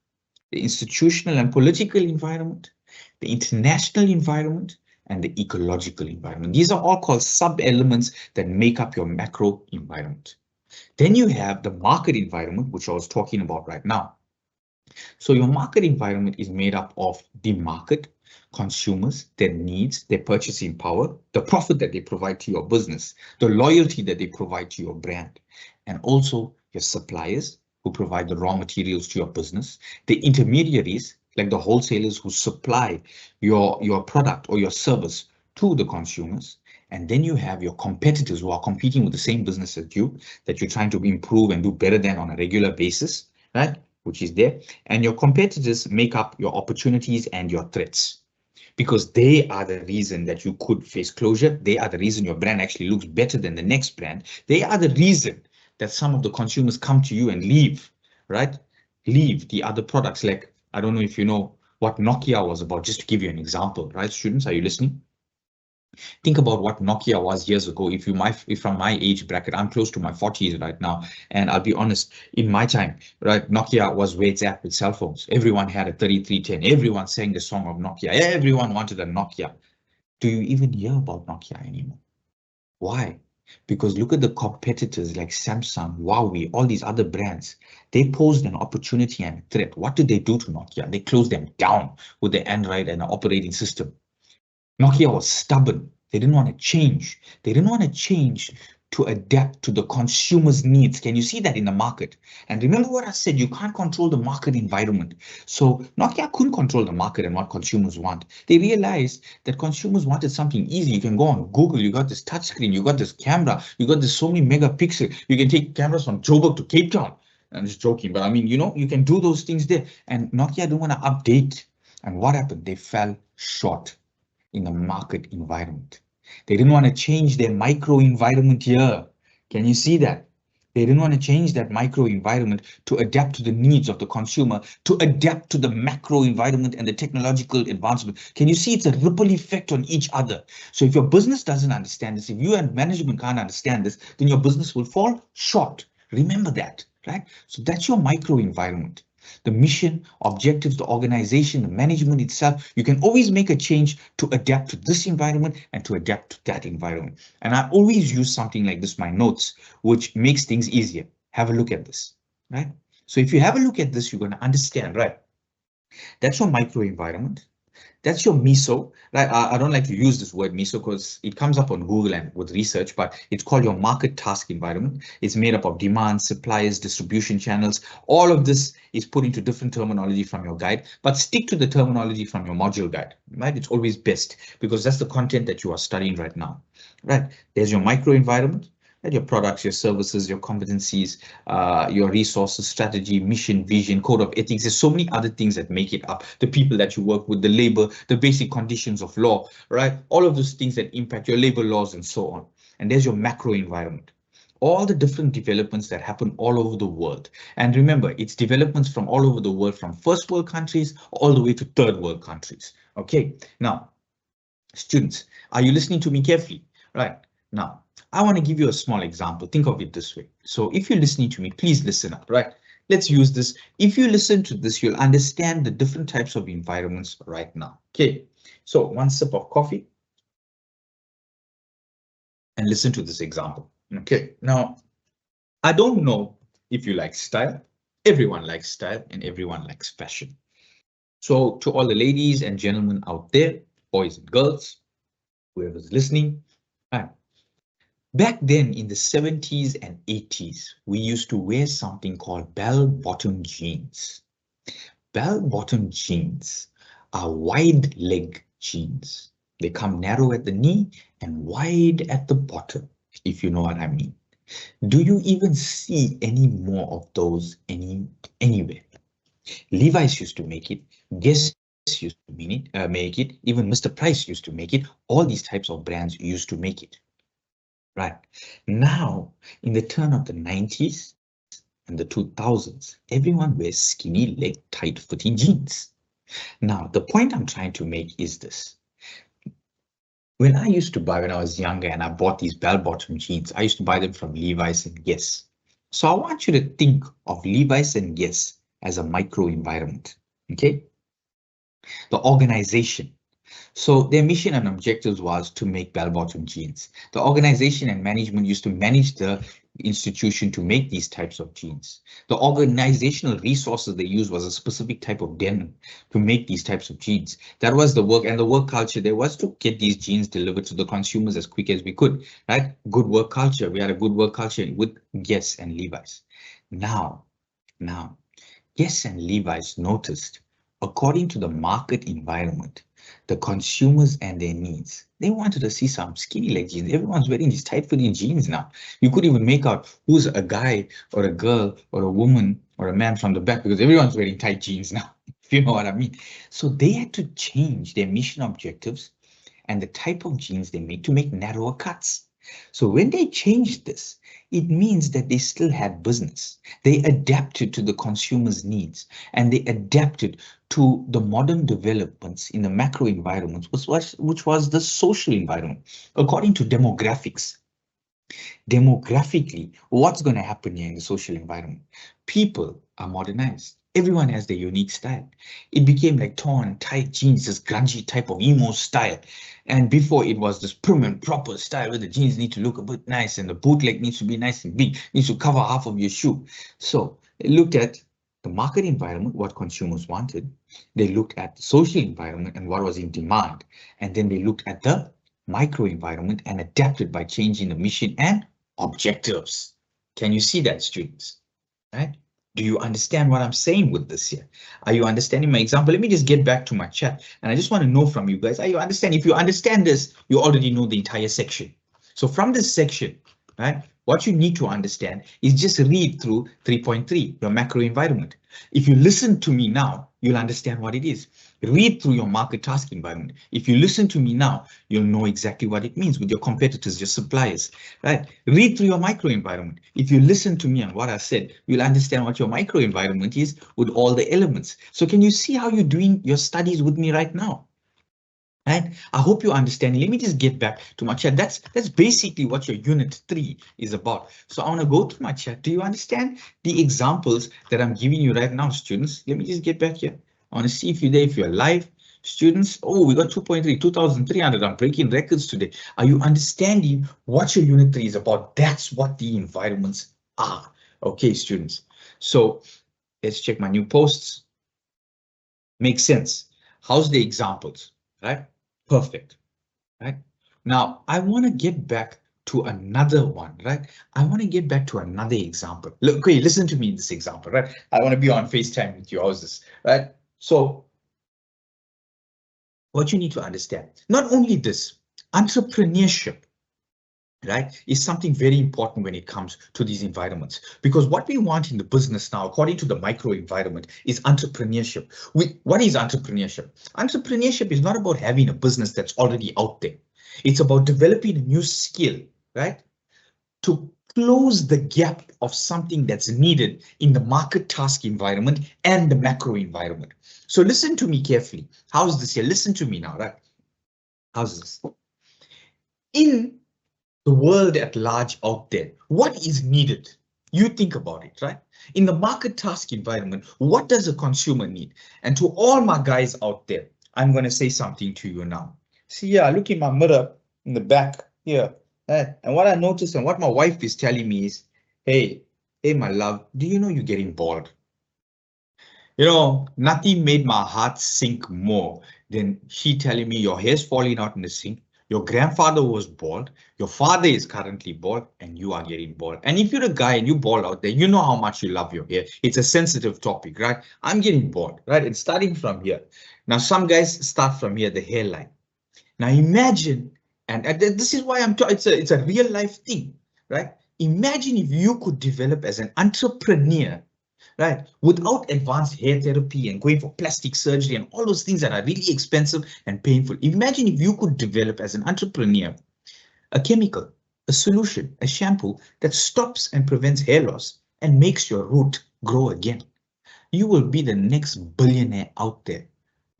the institutional and political environment, the international environment, and the ecological environment. These are all called sub-elements that make up your macro environment. Then you have the market environment, which I was talking about right now. So your market environment is made up of the market, consumers, their needs, their purchasing power, the profit that they provide to your business, the loyalty that they provide to your brand, and also your suppliers who provide the raw materials to your business, the intermediaries like the wholesalers who supply your product or your service to the consumers. And then you have your competitors who are competing with the same business as you, that you're trying to improve and do better than on a regular basis, right? Which is there. And your competitors make up your opportunities and your threats, because they are the reason that you could face closure. They are the reason your brand actually looks better than the next brand. They are the reason that some of the consumers come to you and leave, right? Leave the other products. Like, I don't know if you know what Nokia was about, just to give you an example, right? Students, are you listening? Think about what Nokia was years ago. If from my age bracket, I'm close to my 40s right now, and I'll be honest, in my time, right, Nokia was where it's at with cell phones. Everyone had a 3310. Everyone sang the song of Nokia. Everyone wanted a Nokia. Do you even hear about Nokia anymore? Why? Because look at the competitors like Samsung, Huawei, all these other brands. They posed an opportunity and a threat. What did they do to Nokia? They closed them down with the Android and the operating system. Nokia was stubborn. They didn't want to change. They didn't want to change to adapt to the consumer's needs. Can you see that in the market? And remember what I said, you can't control the market environment. So Nokia couldn't control the market and what consumers want. They realized that consumers wanted something easy. You can go on Google, you got this touch screen, you got this camera, you got this so many megapixels. You can take cameras from Joburg to Cape Town. I'm just joking, but I mean, you can do those things there. And Nokia didn't want to update. And what happened? They fell short in the market environment. They didn't want to change their micro environment here. Can you see that? They didn't want to change that micro environment to adapt to the needs of the consumer, to adapt to the macro environment and the technological advancement. Can you see it's a ripple effect on each other? So if your business doesn't understand this, if you and management can't understand this, then your business will fall short. Remember that, right? So that's your micro environment. The mission, objectives, the organization, the management itself, you can always make a change to adapt to this environment and to adapt to that environment. And I always use something like this, my notes, which makes things easier. Have a look at this, right? So if you have a look at this, you're going to understand, right? That's your micro environment. That's your MISO, right? I don't like to use this word MISO because it comes up on Google and with research, but it's called your market task environment. It's made up of demand, suppliers, distribution channels. All of this is put into different terminology from your guide, but stick to the terminology from your module guide, right? It's always best because that's the content that you are studying right now, right? There's your micro environment. And your products, your services, your competencies, your resources, strategy, mission, vision, code of ethics. There's so many other things that make it up. The people that you work with, the labor, the basic conditions of law, right? All of those things that impact your labor laws and so on. And there's your macro environment. All the different developments that happen all over the world. And remember, it's developments from all over the world, from first world countries all the way to third world countries. Okay, now, students, are you listening to me carefully? Right, now, I want to give you a small example. Think of it this way. So if you're listening to me, please listen up, right? Let's use this. If you listen to this, you'll understand the different types of environments right now. Okay, so one sip of coffee and listen to this example. Okay, now, I don't know if you like style. Everyone likes style and everyone likes fashion. So to all the ladies and gentlemen out there, boys and girls, whoever's listening, right? Back then in the 70s and 80s, we used to wear something called bell-bottom jeans. Bell-bottom jeans are wide leg jeans. They come narrow at the knee and wide at the bottom, if you know what I mean. Do you even see any more of those anywhere? Levi's used to make it, Guess used to make it, even Mr. Price used to make it. All these types of brands used to make it. Right. Now, in the turn of the 90s and the 2000s, everyone wears skinny leg tight fitting jeans. Now, the point I'm trying to make is this. When I used to buy, when I was younger and I bought these bell-bottom jeans, I used to buy them from Levi's and Guess. So I want you to think of Levi's and Guess as a micro environment, okay? The organization. So their mission and objectives was to make bell-bottom jeans. The organization and management used to manage the institution to make these types of jeans. The organizational resources they used was a specific type of denim to make these types of jeans. That was the work, and the work culture there was to get these jeans delivered to the consumers as quick as we could, right? Good work culture. We had a good work culture with Guess and Levi's. Now, Guess and Levi's noticed, according to the market environment, the consumers and their needs. They wanted to see some skinny leg jeans. Everyone's wearing these tight fitting jeans now. You could even make out who's a guy or a girl or a woman or a man from the back because everyone's wearing tight jeans now, if you know what I mean. So they had to change their mission objectives and the type of jeans they make to make narrower cuts. So when they changed this, it means that they still had business. They adapted to the consumer's needs and they adapted to the modern developments in the macro environment, which was the social environment. According to demographics, demographically, what's going to happen here in the social environment? People are modernized. Everyone has their unique style. It became like torn, tight jeans, this grungy type of emo style. And before it was this prim and proper style where the jeans need to look a bit nice and the bootleg needs to be nice and big, needs to cover half of your shoe. So they looked at the market environment, what consumers wanted. They looked at the social environment and what was in demand. And then they looked at the micro environment and adapted by changing the mission and objectives. Can you see that, students? Right? Do you understand what I'm saying with this here? Are you understanding my example? Let me just get back to my chat. And I just want to know from you guys, are you understanding? If you understand this, you already know the entire section. So from this section, right, what you need to understand is just read through 3.3, your macro environment. If you listen to me now, you'll understand what it is. Read through your market task environment. If you listen to me now, you'll know exactly what it means with your competitors, your suppliers, right? Read through your micro environment. If you listen to me and what I said, you'll understand what your micro environment is with all the elements. So can you see how you're doing your studies with me right now? And I hope you understand. Let me just get back to my chat. That's basically what your unit 3 is about. So I want to go to my chat. Do you understand the examples that I'm giving you right now, students? Let me just get back here. I want to see if you're there, if you're live. Students, oh, we got 2.3, 2,300. I'm breaking records today. Are you understanding what your unit 3 is about? That's what the environments are. Okay, students. So let's check my new posts. Makes sense. How's the examples, right? Perfect, right? Now, I want to get back to another one, right? I want to get back to another example. Look, okay, listen to me in this example, right? I want to be on FaceTime with you. How's this, right? So what you need to understand, not only this, entrepreneurship, right, is something very important when it comes to these environments. Because what we want in the business now, according to the micro environment, is entrepreneurship. What is entrepreneurship? Entrepreneurship is not about having a business that's already out there. It's about developing a new skill, right, to close the gap of something that's needed in the market task environment and the macro environment. So listen to me carefully. How's this here? Listen to me now, right? How's this? In the world at large out there, what is needed? You think about it, right? In the market task environment, what does a consumer need? And to all my guys out there, I'm going to say something to you now. See, yeah, look in my mirror in the back here. And what I noticed and what my wife is telling me is, hey, my love, do you know you're getting bald? You know, nothing made my heart sink more than she telling me your hair's falling out in the sink. Your grandfather was bald, your father is currently bald, and you are getting bald. And if you're a guy and you bald out there, you know how much you love your hair. It's a sensitive topic, right? I'm getting bald, right? It's starting from here. Now, some guys start from here, the hairline. Now imagine, and this is why I'm talking, it's a real life thing, right? Imagine if you could develop as an entrepreneur, right, without advanced hair therapy and going for plastic surgery and all those things that are really expensive and painful. Imagine if you could develop as an entrepreneur a chemical a solution, a shampoo that stops and prevents hair loss and makes your root grow again. You will be the next billionaire out there,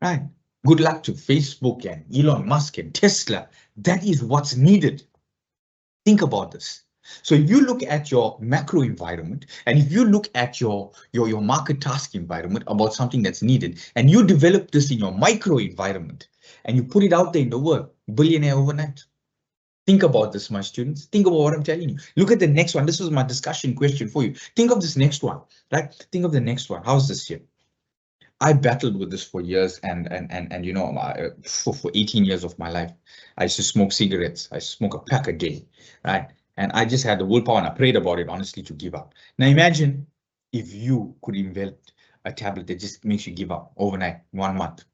right? Good luck to Facebook and Elon Musk and Tesla. That is what's needed. Think about this. So if you look at your macro environment, and if you look at your market task environment about something that's needed, and you develop this in your micro environment, and you put it out there in the world, billionaire overnight. Think about this, my students. Think about what I'm telling you. Look at the next one. This was my discussion question for you. Think of this next one, right? Think of the next one. How's this here? I battled with this for years, and you know, for 18 years of my life, I used to smoke cigarettes. I smoke a pack a day, right? And I just had the willpower, and I prayed about it, honestly, to give up. Now imagine if you could invent a tablet that just makes you give up overnight, 1 month.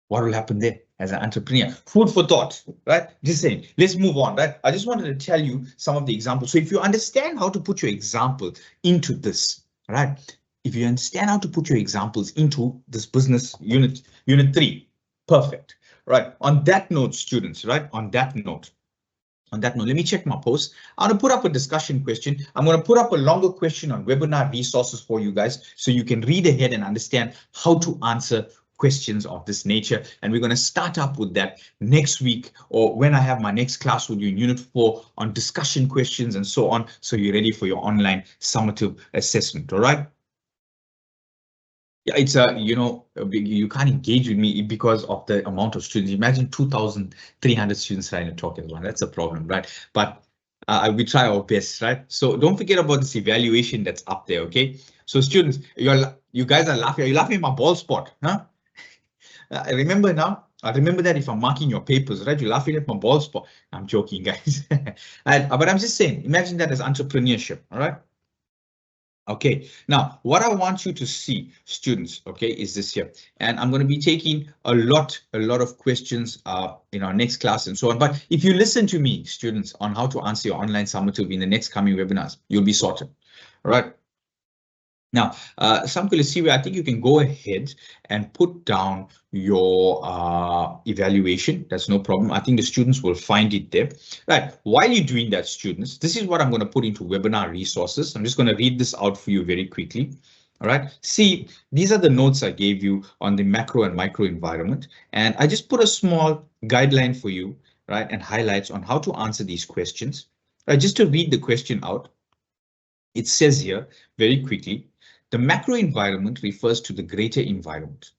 What will happen there as an entrepreneur? Food for thought, right? Just saying, let's move on, right? I just wanted to tell you some of the examples. So if you understand how to put your example into this, right? If you understand how to put your examples into this business unit 3, perfect, right? On that note, students, right? On that note, let me check my post. I'm going to put up a discussion question. I'm going to put up a longer question on webinar resources for you guys so you can read ahead and understand how to answer questions of this nature. And we're going to start up with that next week, or when I have my next class with you in Unit 4 on discussion questions and so on. So you're ready for your online summative assessment. All right. Yeah, it's you know, you can't engage with me because of the amount of students. Imagine 2,300 students trying to talk at one. That's a problem, right? But we try our best, right? So don't forget about this evaluation that's up there, okay? So students, you guys are laughing. Are you laughing at my bald spot, huh? I remember now. I remember that if I'm marking your papers, right? You're laughing at my bald spot. I'm joking, guys. But I'm just saying, imagine that as entrepreneurship, all right? Okay, now what I want you to see, students, okay, is this here. And I'm going to be taking a lot of questions in our next class and so on. But if you listen to me, students, on how to answer your online summative in the next coming webinars, you'll be sorted. All right. Now, Samkul, see where I think you can go ahead and put down your evaluation. That's no problem. I think the students will find it there. Right. While you're doing that, students, this is what I'm going to put into webinar resources. I'm just going to read this out for you very quickly. All right. See, these are the notes I gave you on the macro and micro environment. And I just put a small guideline for you, right, and highlights on how to answer these questions. Right, just to read the question out. It says here very quickly, the macro environment refers to the greater environment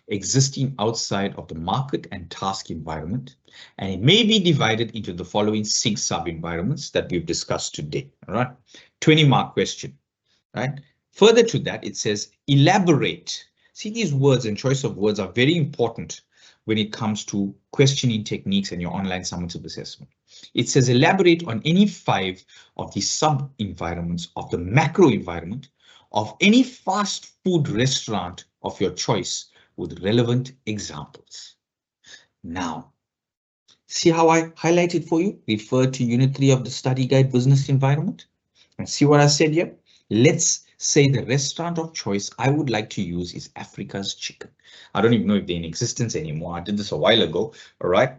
existing outside of the market and task environment, and it may be divided into the following 6 sub-environments that we've discussed today. All right, 20-mark question, right? Further to that, it says elaborate. See, these words and choice of words are very important when it comes to questioning techniques and your online summative assessment. It says elaborate on any 5 of the sub-environments of the macro environment of any fast food restaurant of your choice with relevant examples. Now, see how I highlighted for you? Refer to Unit 3 of the study guide, business environment. And see what I said here? Let's say the restaurant of choice I would like to use is Africa's Chicken. I don't even know if they're in existence anymore. I did this a while ago, all right?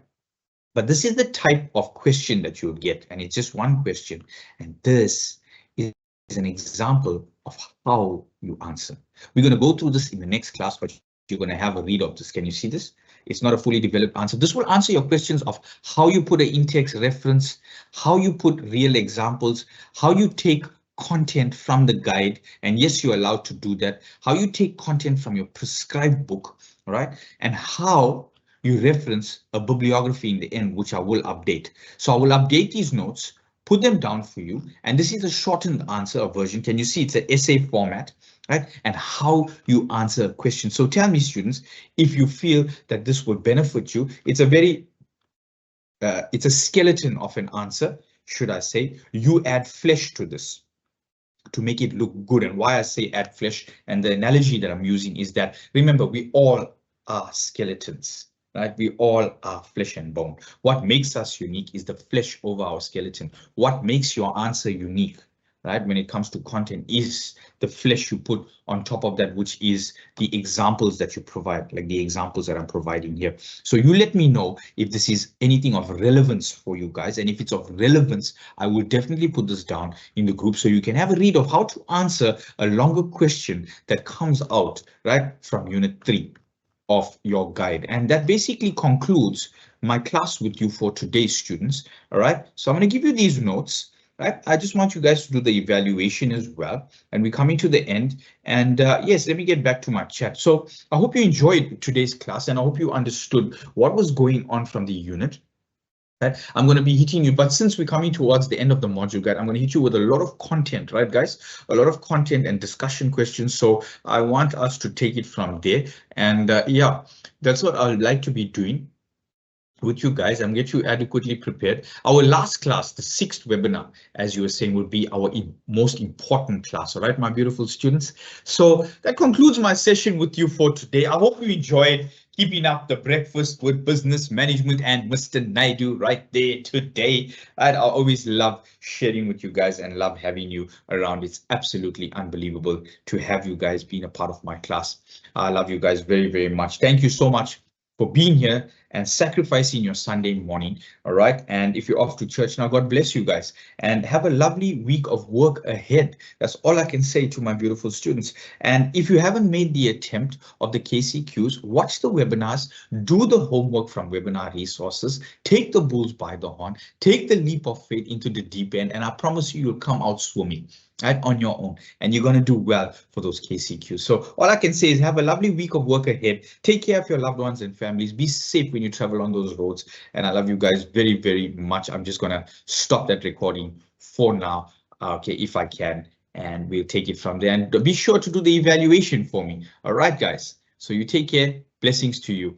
But this is the type of question that you'll get, and it's just one question. And this is an example of how you answer. We're going to go through this in the next class, but you're going to have a read of this. Can you see this? It's not a fully developed answer. This will answer your questions of how you put an in-text reference, how you put real examples, how you take content from the guide. And yes, you're allowed to do that. How you take content from your prescribed book, right? And how you reference a bibliography in the end, which I will update. So I will update these notes, put them down for you. And this is a shortened answer version. Can you see it's an essay format, right? And how you answer a question. So tell me, students, if you feel that this will benefit you. It's a very, it's a skeleton of an answer, should I say. You add flesh to this to make it look good. And why I say add flesh, and the analogy that I'm using is that, remember, we all are skeletons. Right? We all are flesh and bone. What makes us unique is the flesh over our skeleton. What makes your answer unique, right? When it comes to content, is the flesh you put on top of that, which is the examples that you provide, like the examples that I'm providing here. So you let me know if this is anything of relevance for you guys. And if it's of relevance, I will definitely put this down in the group so you can have a read of how to answer a longer question that comes out, right, from Unit 3 of your guide. And that basically concludes my class with you for today, students. All right, so I'm going to give you these notes. Right, I just want you guys to do the evaluation as well. And we're coming to the end. And yes, let me get back to my chat. So I hope you enjoyed today's class and I hope you understood what was going on from the unit. Right? I'm going to be hitting you, but since we're coming towards the end of the module guide, I'm going to hit you with a lot of content, right, guys? A lot of content and discussion questions. So I want us to take it from there. And yeah, that's what I'd like to be doing with you guys and get you adequately prepared. Our last class, the 6th webinar, as you were saying, will be our most important class. All right, my beautiful students. So that concludes my session with you for today. I hope you enjoyed keeping up the breakfast with business management and Mr. Naidoo right there today. And I always love sharing with you guys and love having you around. It's absolutely unbelievable to have you guys being a part of my class. I love you guys very, very much. Thank you so much for being here and sacrificing your Sunday morning. All right. And if you're off to church now, God bless you guys and have a lovely week of work ahead. That's all I can say to my beautiful students. And if you haven't made the attempt of the KCQs, watch the webinars, do the homework from webinar resources, take the bulls by the horn, take the leap of faith into the deep end. And I promise you, you'll come out swimming. Right, on your own, and you're going to do well for those KCQs. So all I can say is have a lovely week of work ahead. Take care of your loved ones and families. Be safe when you travel on those roads. And I love you guys very, very much. I'm just going to stop that recording for now, okay, if I can, and we'll take it from there. And be sure to do the evaluation for me. All right, guys. So you take care. Blessings to you.